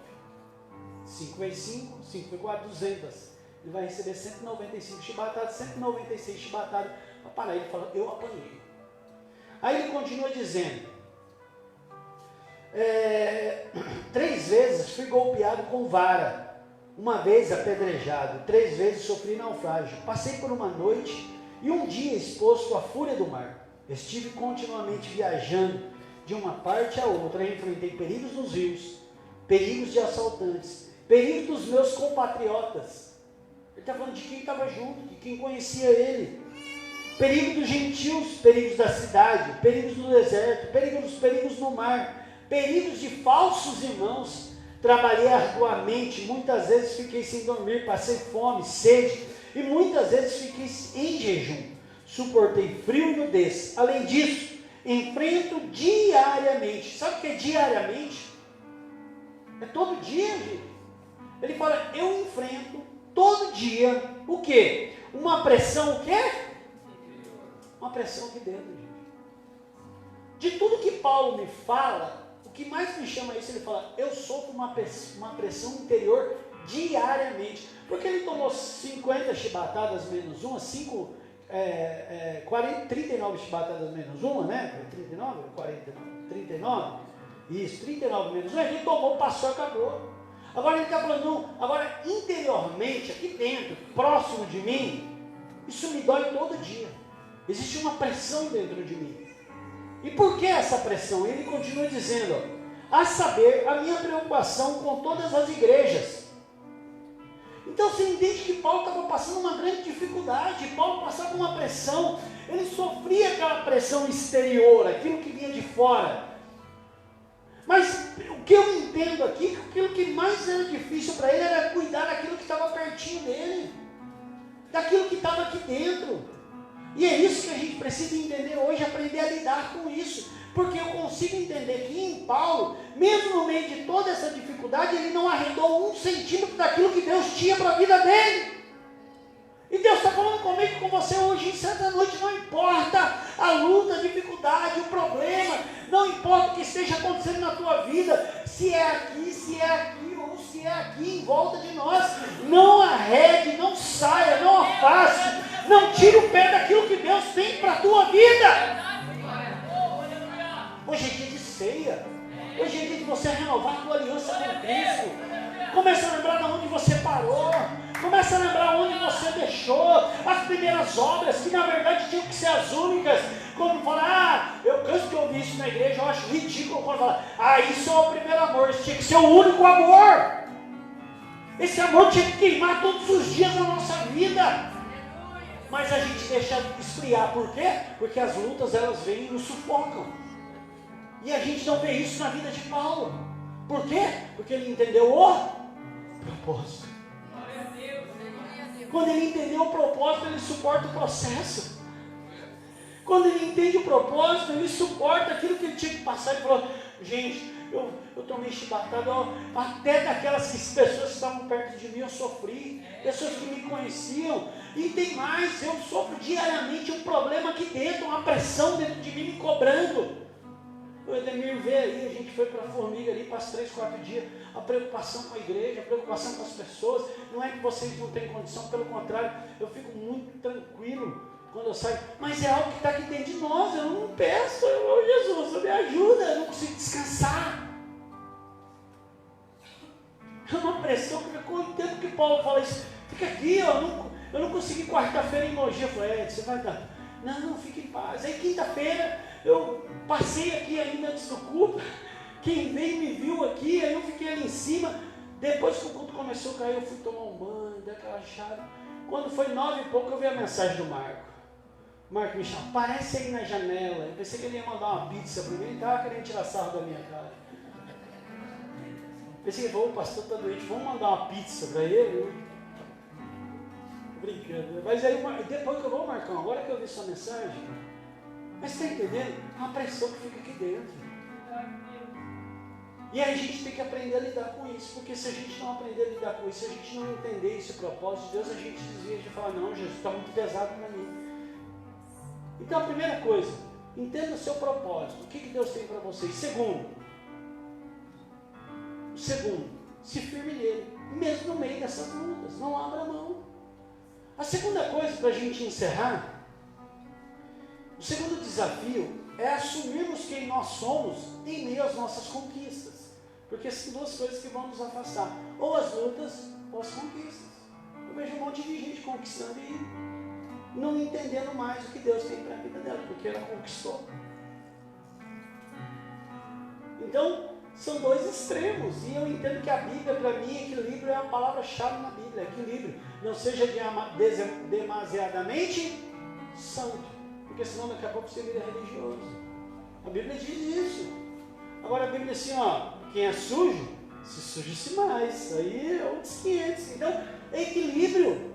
5 vezes 5, 5 vezes 4, 200. Ele vai receber 195 chibatadas, 196 chibatadas. Para parar, ele fala, eu apanhei. Aí ele continua dizendo, 3 vezes fui golpeado com vara, 1 vez apedrejado, 3 vezes sofri naufrágio, passei por uma noite e um dia exposto à fúria do mar. Estive continuamente viajando de uma parte a outra, enfrentei perigos nos rios, perigos de assaltantes, perigos dos meus compatriotas. Ele está falando de quem estava junto, de quem conhecia ele. Perigos dos gentios, perigos da cidade, perigos do deserto, perigos no mar, perigos de falsos irmãos. Trabalhei arduamente, muitas vezes fiquei sem dormir, passei fome, sede, e muitas vezes fiquei em jejum. Suportei frio e nudez. Além disso, enfrento diariamente. Sabe o que é diariamente? É todo dia, gente. Ele fala, eu enfrento todo dia o quê? Uma pressão, o quê? Uma pressão aqui dentro, gente. De tudo que Paulo me fala, o que mais me chama isso, ele fala, eu sofro uma pressão interior diariamente. Porque ele tomou 50 chibatadas menos uma, 39 chibatadas menos uma, né? 39, 49, 39. Isso, 39 menos uma, ele tomou, passou, acabou. Agora ele está falando, não, agora interiormente, aqui dentro, próximo de mim, isso me dói todo dia. Existe uma pressão dentro de mim. E por que essa pressão? Ele continua dizendo, a saber, a minha preocupação com todas as igrejas. Então você entende que Paulo estava passando uma grande dificuldade, Paulo passava uma pressão, ele sofria aquela pressão exterior, aquilo que vinha de fora. Mas o que eu entendo aqui, aquilo que mais era difícil para ele era cuidar daquilo que estava pertinho dele, daquilo que estava aqui dentro. E é isso que a gente precisa entender hoje, aprender a lidar com isso. Porque eu consigo entender que em Paulo, mesmo no meio de toda essa dificuldade, ele não arredou 1 centímetro daquilo que Deus tinha para a vida dele. E Deus está falando comigo e com você hoje, em certa noite, não importa a luta, a dificuldade, o problema, não importa o que esteja acontecendo na tua vida, se é aqui ou se é aqui em volta de nós, não arrede, não saia, não afaste, não tire o pé daquilo que Deus tem para a tua vida. Hoje é dia de ceia, hoje é dia de você renovar a tua aliança com Cristo. Começa a lembrar de onde você parou, começa a lembrar onde você deixou as primeiras obras, que na verdade tinham que ser as únicas. Quando fala, eu canso de ouvir isso na igreja, eu acho ridículo quando fala, isso é o primeiro amor, isso tinha que ser o único amor. Esse amor tinha que queimar todos os dias na nossa vida. Mas a gente deixa esfriar, por quê? Porque as lutas elas vêm e nos sufocam. E a gente não vê isso na vida de Paulo. Por quê? Porque ele entendeu o propósito. Quando ele entendeu o propósito, ele suporta o processo. Quando ele entende o propósito, ele suporta aquilo que ele tinha que passar. Ele falou, gente, eu tomei chibatada, até daquelas pessoas que estavam perto de mim eu sofri, pessoas que me conheciam. E tem mais, eu sofro diariamente um problema aqui dentro, uma pressão dentro de mim me cobrando. O Edemir vê aí, a gente foi para a Formiga ali, passa 3, 4 dias, a preocupação com a igreja, a preocupação com as pessoas. Não é que vocês não têm condição, pelo contrário, eu fico muito tranquilo quando eu saio, mas é algo que está aqui dentro de nós. Eu não peço, Jesus, me ajuda, eu não consigo descansar. É uma pressão que ficou o tempo que Paulo fala isso, fica aqui, eu não consegui quarta-feira em Mogi. Eu falei, você vai dar, não, fique em paz. Aí quinta-feira eu passei aqui ainda antes do culto, quem veio me viu aqui, aí eu fiquei ali em cima. Depois que o culto começou a cair, eu fui tomar um banho, dei aquela chave. Quando foi 9 e pouco, eu vi a mensagem do Marco. O Marco me chamou, aparece aí na janela. Eu pensei que ele ia mandar uma pizza para mim, ele estava querendo tirar sarro da minha cara. Pensei que o pastor está doente, vamos mandar uma pizza para ele? Brincando. Mas aí, depois que eu vou, Marcão, agora que eu vi sua mensagem, mas está entendendo? É uma pressão que fica aqui dentro. E aí a gente tem que aprender a lidar com isso, porque se a gente não aprender a lidar com isso, se a gente não entender esse propósito de Deus, a gente desvia de falar, não, Jesus, está muito pesado para mim. Então a primeira coisa, entenda o seu propósito, o que Deus tem para vocês. Segundo, se firme nele, mesmo no meio dessas lutas, não abra mão. A segunda coisa, para a gente encerrar, o segundo desafio é assumirmos quem nós somos em meio às nossas conquistas. Porque são duas coisas que vão nos afastar, ou as lutas ou as conquistas. Eu vejo um monte de gente conquistando e não entendendo mais o que Deus tem para a vida dela, porque ela conquistou. Então, são dois extremos, e eu entendo que a Bíblia, para mim, equilíbrio é a palavra-chave na Bíblia, equilíbrio. Não seja demasiadamente santo, porque senão daqui a pouco você vira religioso. A Bíblia diz isso. Agora a Bíblia diz assim, quem é sujo, se suje-se mais. Aí é outros 500. Então, é equilíbrio.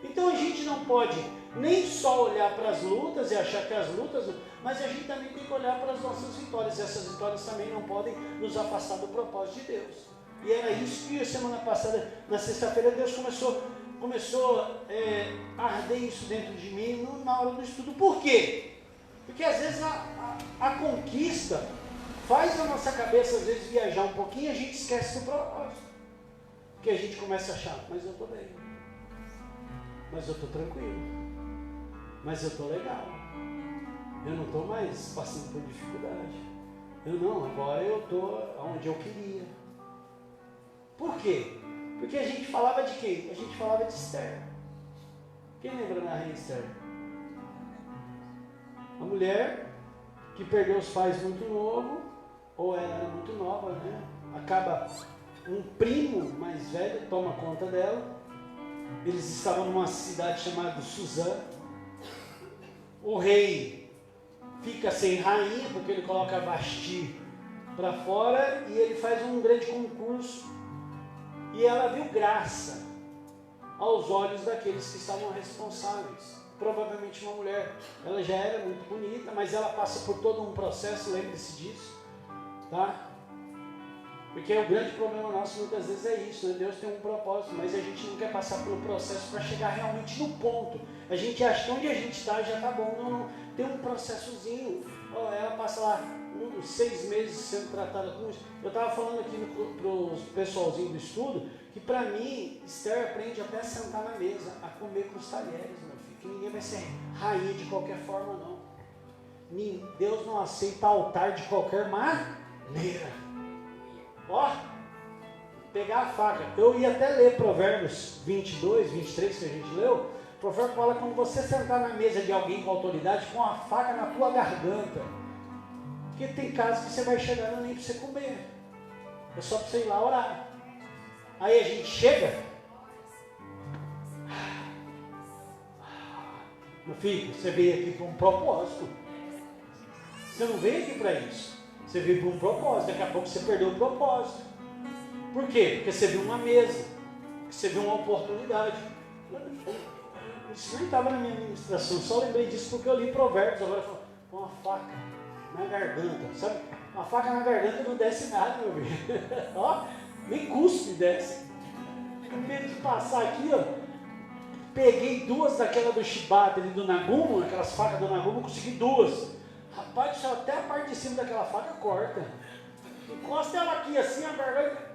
Então a gente não pode nem só olhar para as lutas e achar que as lutas, mas a gente também tem que olhar para as nossas vitórias. E essas vitórias também não podem nos afastar do propósito de Deus. E era isso que a semana passada, na sexta-feira, Deus começou a arder isso dentro de mim na hora do estudo. Por quê? Porque às vezes a conquista faz a nossa cabeça às vezes viajar um pouquinho e a gente esquece do propósito. Porque a gente começa a achar, mas eu estou bem, mas eu estou tranquilo, mas eu estou legal, eu não estou mais passando por dificuldade, agora eu estou onde eu queria. Por quê? Porque a gente falava de quem? A gente falava de Esther. Quem lembra da rainha Esther? A mulher que perdeu os pais muito novo, ou ela era muito nova, né? Acaba um primo mais velho, toma conta dela. Eles estavam numa cidade chamada Suzã. O rei fica sem rainha, porque ele coloca Vasti para fora e ele faz um grande concurso. E ela viu graça aos olhos daqueles que estavam responsáveis. Provavelmente uma mulher, ela já era muito bonita, mas ela passa por todo um processo, lembre-se disso, tá? Porque o grande problema nosso muitas vezes é isso, né? Deus tem um propósito, mas a gente não quer passar pelo processo para chegar realmente no ponto. A gente acha que onde a gente está já está bom, não, tem um processozinho. Ela passa lá uns 6 meses sendo tratada com isso. Eu estava falando aqui para o pessoalzinho do estudo, que para mim, Esther aprende até a sentar na mesa, a comer com os talheres, meu filho, que ninguém vai ser rainha de qualquer forma, não. Deus não aceita altar de qualquer maneira. Pegar a faca. Eu ia até ler Provérbios 22, 23 que a gente leu. O provérbio fala quando você sentar na mesa de alguém com autoridade, com a faca na tua garganta. Porque tem casos que você vai chegar nem para você comer. É só para você ir lá orar. Aí a gente chega. Meu filho, você veio aqui para um propósito. Você não veio aqui para isso. Você veio para um propósito, daqui a pouco você perdeu o propósito. Por quê? Porque você viu uma mesa, você viu uma oportunidade. Isso nem estava na minha ministração, só lembrei disso porque eu li Provérbios, agora com uma faca na garganta, sabe? Uma faca na garganta não desce nada, meu filho. Nem cuspe desce. Com medo de passar aqui, peguei 2 daquela do Shibata ali do Nagumo, aquelas facas do Nagumo, consegui 2. Rapaz, do céu, até a parte de cima daquela faca corta. Encosta ela aqui assim, a garganta.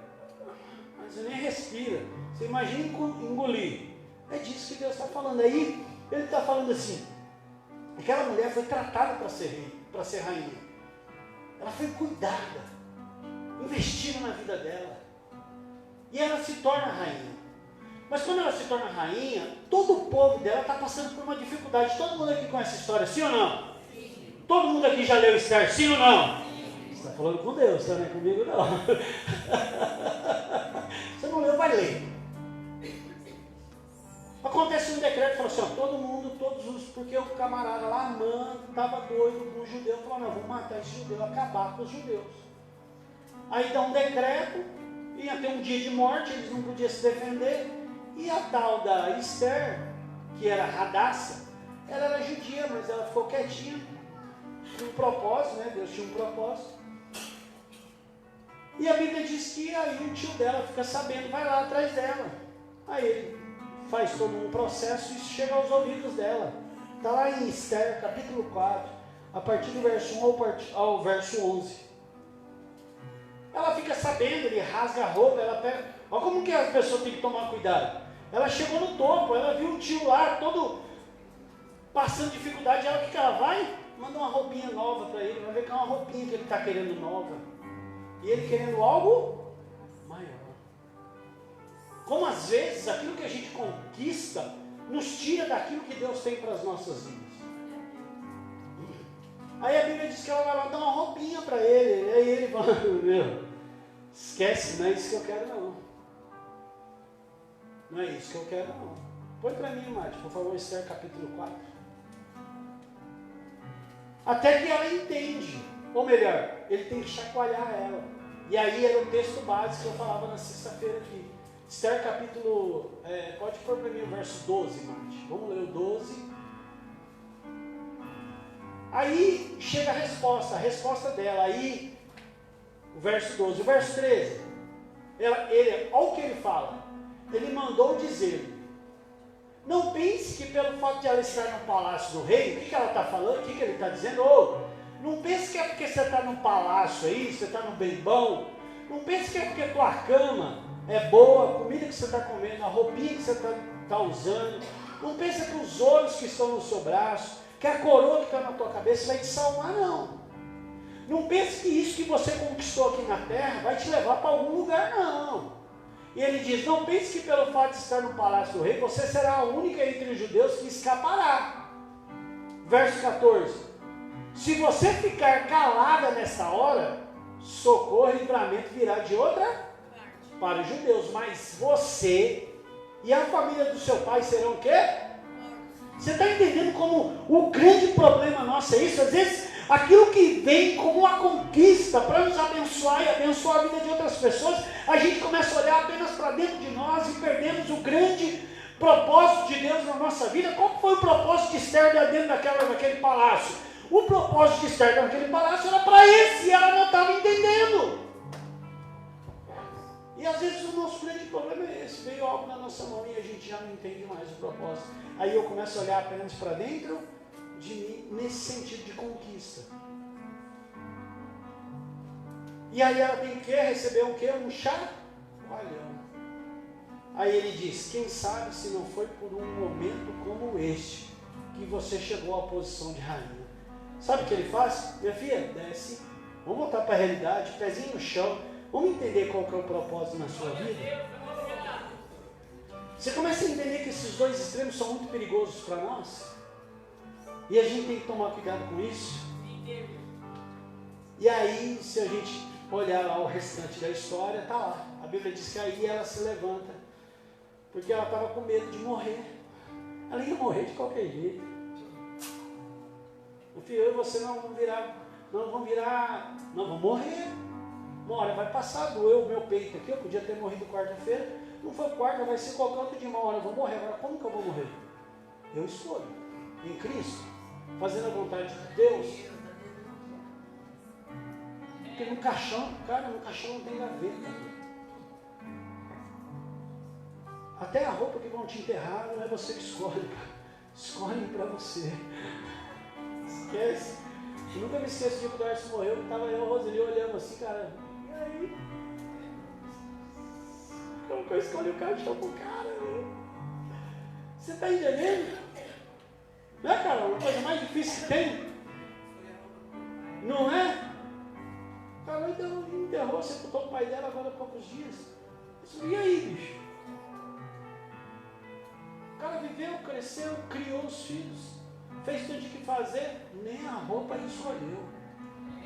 Mas você nem respira. Você imagina engolir. É disso que Deus está falando. Aí ele está falando assim: aquela mulher foi tratada para ser rainha. Ela foi cuidada, investiram na vida dela. E ela se torna rainha. Mas quando ela se torna rainha, todo o povo dela está passando por uma dificuldade. Todo mundo aqui conhece a história, sim ou não? Sim. Todo mundo aqui já leu Esther, sim ou não? Sim. Você está falando com Deus, tá? Não é comigo não. Você não leu, vai ler. Acontece um decreto, falou assim, ó, todo mundo, porque o camarada lá, Amã, estava doido com o judeu, falou, não, vamos matar esse judeu, acabar com os judeus. Aí dá um decreto, ia ter um dia de morte, eles não podiam se defender, e a tal da Esther, que era Radassa, ela era judia, mas ela ficou quietinha, tinha um propósito, né? Deus tinha um propósito. E a Bíblia diz que aí o tio dela fica sabendo, vai lá atrás dela. Aí ele faz todo um processo e isso chega aos ouvidos dela. Está lá em Esther, capítulo 4, a partir do verso 1 ao verso 11. Ela fica sabendo, ele rasga a roupa, ela pega... Olha como que as pessoas têm que tomar cuidado. Ela chegou no topo, ela viu o tio lá, todo passando dificuldade, ela o que ela vai? Manda uma roupinha nova para ele, vai ver que é uma roupinha que ele está querendo nova. E ele querendo algo maior. Como às vezes aquilo que a gente conquista nos tira daquilo que Deus tem para as nossas vidas. Aí a Bíblia diz que ela vai lá dar uma roupinha para ele. Aí ele fala, meu, esquece, não é isso que eu quero não. Não é isso que eu quero não. Põe para mim, Mate, por favor, Esther capítulo 4. Até que ela entende. Ou melhor, ele tem que chacoalhar ela. E aí era o texto básico que eu falava na sexta-feira aqui. Esther capítulo, pode pôr para mim o verso 12, Mate. Vamos ler o 12. Aí chega a resposta dela. Aí, o verso 12. O verso 13. Olha o que ele fala. Ele mandou dizer: não pense que pelo fato de ela estar no palácio do rei, o que ela está falando? O que ele está dizendo? Não pense que é porque você está no palácio aí, você está no bem bom. Não pense que é porque a tua cama é boa, a comida que você está comendo, a roupinha que você está usando. Não pense que os ouros que estão no seu braço, que a coroa que está na tua cabeça vai te salvar, não. Não pense que isso que você conquistou aqui na terra vai te levar para algum lugar, não. E ele diz, não pense que pelo fato de estar no palácio do rei, você será a única entre os judeus que escapará. Verso 14. Se você ficar calada nessa hora, socorro e livramento virá de outra para os judeus. Mas você e a família do seu pai serão o quê? Você está entendendo como o grande problema nosso é isso? Às vezes, aquilo que vem como uma conquista para nos abençoar e abençoar a vida de outras pessoas, a gente começa a olhar apenas para dentro de nós e perdemos o grande propósito de Deus na nossa vida. Qual foi o propósito de Esther dentro daquele palácio? O propósito de Esther naquele palácio era para esse, e ela não estava entendendo. E às vezes o nosso grande problema é esse, veio algo na nossa mão e a gente já não entende mais o propósito. Aí eu começo a olhar apenas para dentro de mim, nesse sentido de conquista. E aí ela tem que receber o quê? Um chacoalhão. Aí ele diz, quem sabe se não foi por um momento como este, que você chegou à posição de rainha. Sabe o que ele faz? Minha filha, desce, vamos voltar para a realidade, pezinho no chão, vamos entender qual que é o propósito na sua vida. Você começa a entender que esses dois extremos são muito perigosos para nós. E a gente tem que tomar cuidado com isso. E aí, se a gente olhar lá o restante da história, está lá. A Bíblia diz que aí ela se levanta, porque ela estava com medo de morrer. Ela ia morrer de qualquer jeito. O filho, eu e você não vamos morrer. Uma hora vai passar, doeu o meu peito aqui, eu podia ter morrido quarta-feira. Não foi quarta, vai ser qualquer outro dia. Uma hora eu vou morrer. Agora, como que eu vou morrer? Eu escolho. Em Cristo, fazendo a vontade de Deus. Porque no caixão, cara, no caixão não tem gaveta. Até a roupa que vão te enterrar não é você que escolhe, cara. Escolhem para você. Esquece. nunca me esqueço do dia que o Darcy morreu, estava eu e a Roseli olhando assim, cara, e aí? Como que eu escolhi o caixão pro cara, né? Você tá entendendo? Não é, cara? Uma coisa mais difícil que tem? Não é? O cara enterrou, sepultou o pai dela agora há poucos dias. E aí, bicho? O cara viveu, cresceu, criou os filhos, fez tudo o que fazer, nem a roupa ele escolheu.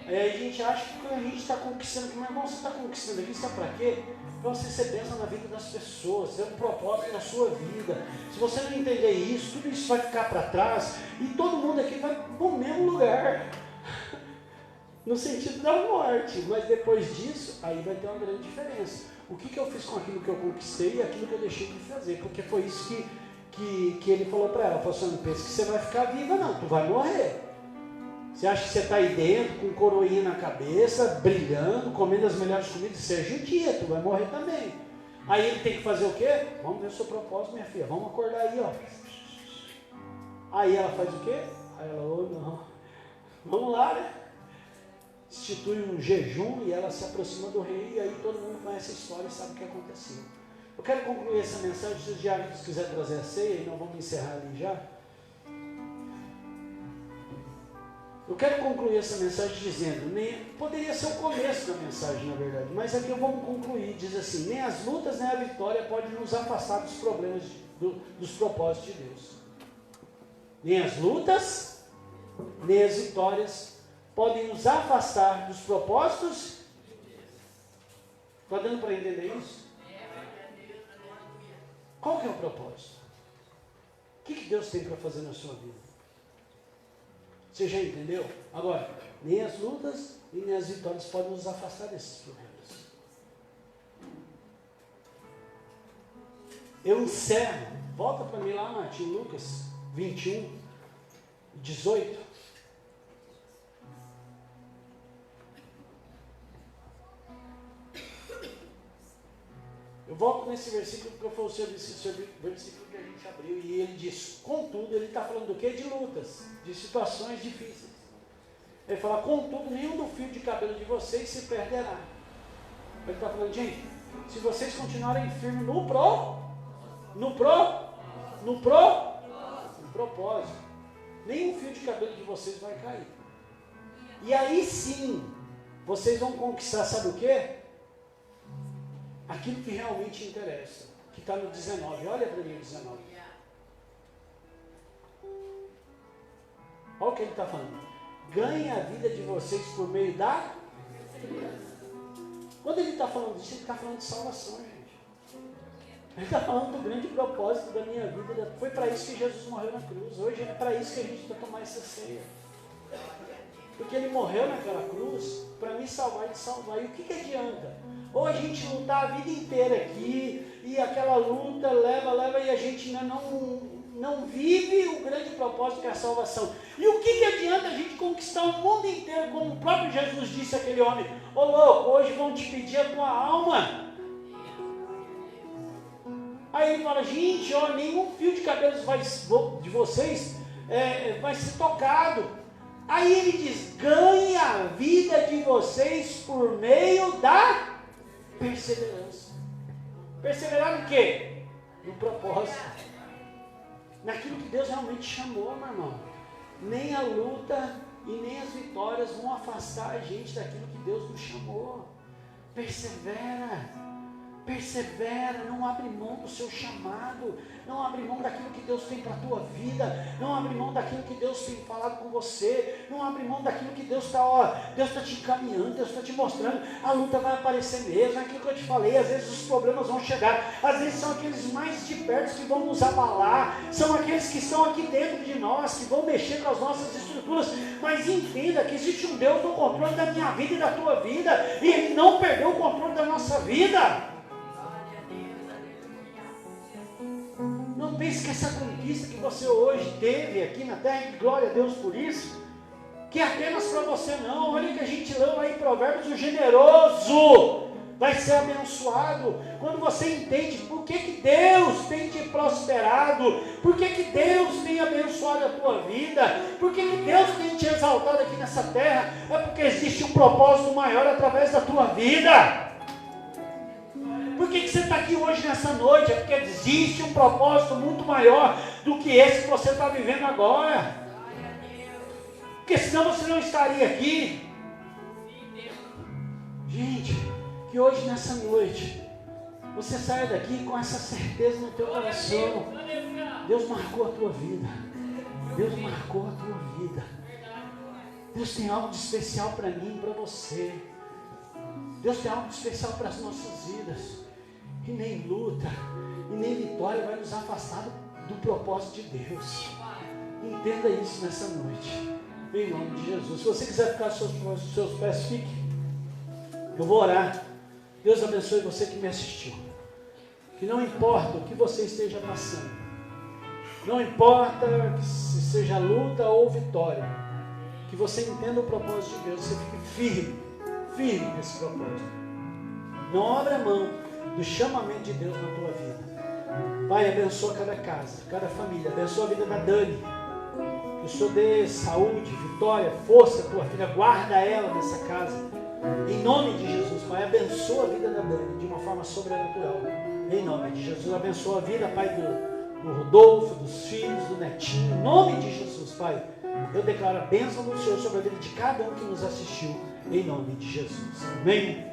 Aí a gente acha que a gente está conquistando, meu irmão, você está conquistando aqui, sabe para quê? Para você ser bênção na vida das pessoas, ter um propósito na sua vida. Se você não entender isso, tudo isso vai ficar para trás e todo mundo aqui vai para o mesmo lugar. No sentido da morte, mas depois disso, aí vai ter uma grande diferença. O que eu fiz com aquilo que eu conquistei e aquilo que eu deixei de fazer, porque foi isso que ele falou para ela. Falou assim, não pensa que você vai ficar viva não, tu vai morrer. Você acha que você está aí dentro, com coroinha na cabeça, brilhando, comendo as melhores comidas, você é judia, tu vai morrer também. Aí ele tem que fazer o quê? Vamos ver o seu propósito, minha filha, vamos acordar aí, ó. Aí ela faz o quê? Aí ela, não, vamos lá, né? Institui um jejum e ela se aproxima do rei, e aí todo mundo conhece a história e sabe o que aconteceu. Eu quero concluir essa mensagem, se os diáconos quiserem trazer a ceia, e nós vamos encerrar ali já. Eu quero concluir essa mensagem dizendo, poderia ser o começo da mensagem, na verdade, mas aqui eu vou concluir, diz assim, nem as lutas nem a vitória podem nos afastar dos problemas, dos propósitos de Deus. Nem as lutas, nem as vitórias podem nos afastar dos propósitos. Está dando para entender isso? Qual que é o propósito? O que Deus tem para fazer na sua vida? Você já entendeu? Agora, nem as lutas e nem as vitórias podem nos afastar desses problemas. Eu encerro. Volta para mim lá, Martim, Lucas 21, 18. Eu volto nesse versículo porque foi o versículo que a gente abriu e ele diz, contudo, ele está falando do quê? De lutas, de situações difíceis. Ele fala, contudo, nenhum do fio de cabelo de vocês se perderá. Ele está falando, gente, se vocês continuarem firmes no propósito, nenhum fio de cabelo de vocês vai cair. E aí sim, vocês vão conquistar, sabe o quê? Aquilo que realmente interessa, que está no 19. Olha para mim o 19. Olha o que ele está falando. Ganhe a vida de vocês por meio da... Quando ele está falando disso, ele está falando de salvação, gente. Ele está falando do grande propósito da minha vida. Foi para isso que Jesus morreu na cruz. Hoje é para isso que a gente vai tomar essa ceia. Porque ele morreu naquela cruz para me salvar e te salvar. E o que adianta? Ou a gente lutar a vida inteira aqui, e aquela luta leva, e a gente ainda não vive o grande propósito que é a salvação. E o que adianta a gente conquistar o mundo inteiro, como o próprio Jesus disse àquele homem, ô louco, hoje vão te pedir a tua alma. Aí ele fala, gente, ó, nenhum fio de cabelo de vocês vai ser tocado. Aí ele diz, ganhe a vida de vocês por meio da perseverança. Perseverar no quê? No propósito. Naquilo que Deus realmente chamou, meu irmão. Nem a luta e nem as vitórias vão afastar a gente daquilo que Deus nos chamou. Persevera. Persevera, não abre mão do seu chamado, não abre mão daquilo que Deus tem para a tua vida, não abre mão daquilo que Deus tem falado com você, não abre mão daquilo que Deus está te encaminhando, Deus está te mostrando. A luta vai aparecer mesmo, é aquilo que eu te falei, às vezes os problemas vão chegar, às vezes são aqueles mais de perto que vão nos abalar, são aqueles que estão aqui dentro de nós, que vão mexer com as nossas estruturas, mas entenda que existe um Deus no controle da minha vida e da tua vida, e Ele não perdeu o controle da nossa vida. Não pense que essa conquista que você hoje teve aqui na terra, e glória a Deus por isso, que é apenas para você não. Olha o que a gente leu lá em Provérbios, o generoso vai ser abençoado quando você entende por que Deus tem te prosperado, por que Deus tem abençoado a tua vida, por que Deus tem te exaltado aqui nessa terra. É porque existe um propósito maior através da tua vida. Por que você está aqui hoje nessa noite? É porque existe um propósito muito maior do que esse que você está vivendo agora. Porque senão você não estaria aqui. Gente, que hoje nessa noite você saia daqui com essa certeza no teu coração. Deus marcou a tua vida. Deus marcou a tua vida. Deus tem algo de especial para mim e para você. Deus tem algo de especial para as nossas vidas. E nem luta, e nem vitória vai nos afastar do propósito de Deus. Entenda isso nessa noite. Em nome de Jesus. Se você quiser ficar aos seus pés, fique. Eu vou orar. Deus abençoe você que me assistiu. Que não importa o que você esteja passando, não importa que seja luta ou vitória, que você entenda o propósito de Deus, você fique firme nesse propósito. Não abra mão do chamamento de Deus na tua vida. Pai, abençoa cada casa, cada família, abençoa a vida da Dani. Que o Senhor dê saúde, vitória, força à tua filha, guarda ela nessa casa. Em nome de Jesus, Pai, abençoa a vida da Dani de uma forma sobrenatural. Em nome de Jesus, abençoa a vida, Pai, do Rodolfo, dos filhos, do netinho. Em nome de Jesus, Pai, eu declaro a bênção do Senhor sobre a vida de cada um que nos assistiu. Em nome de Jesus. Amém.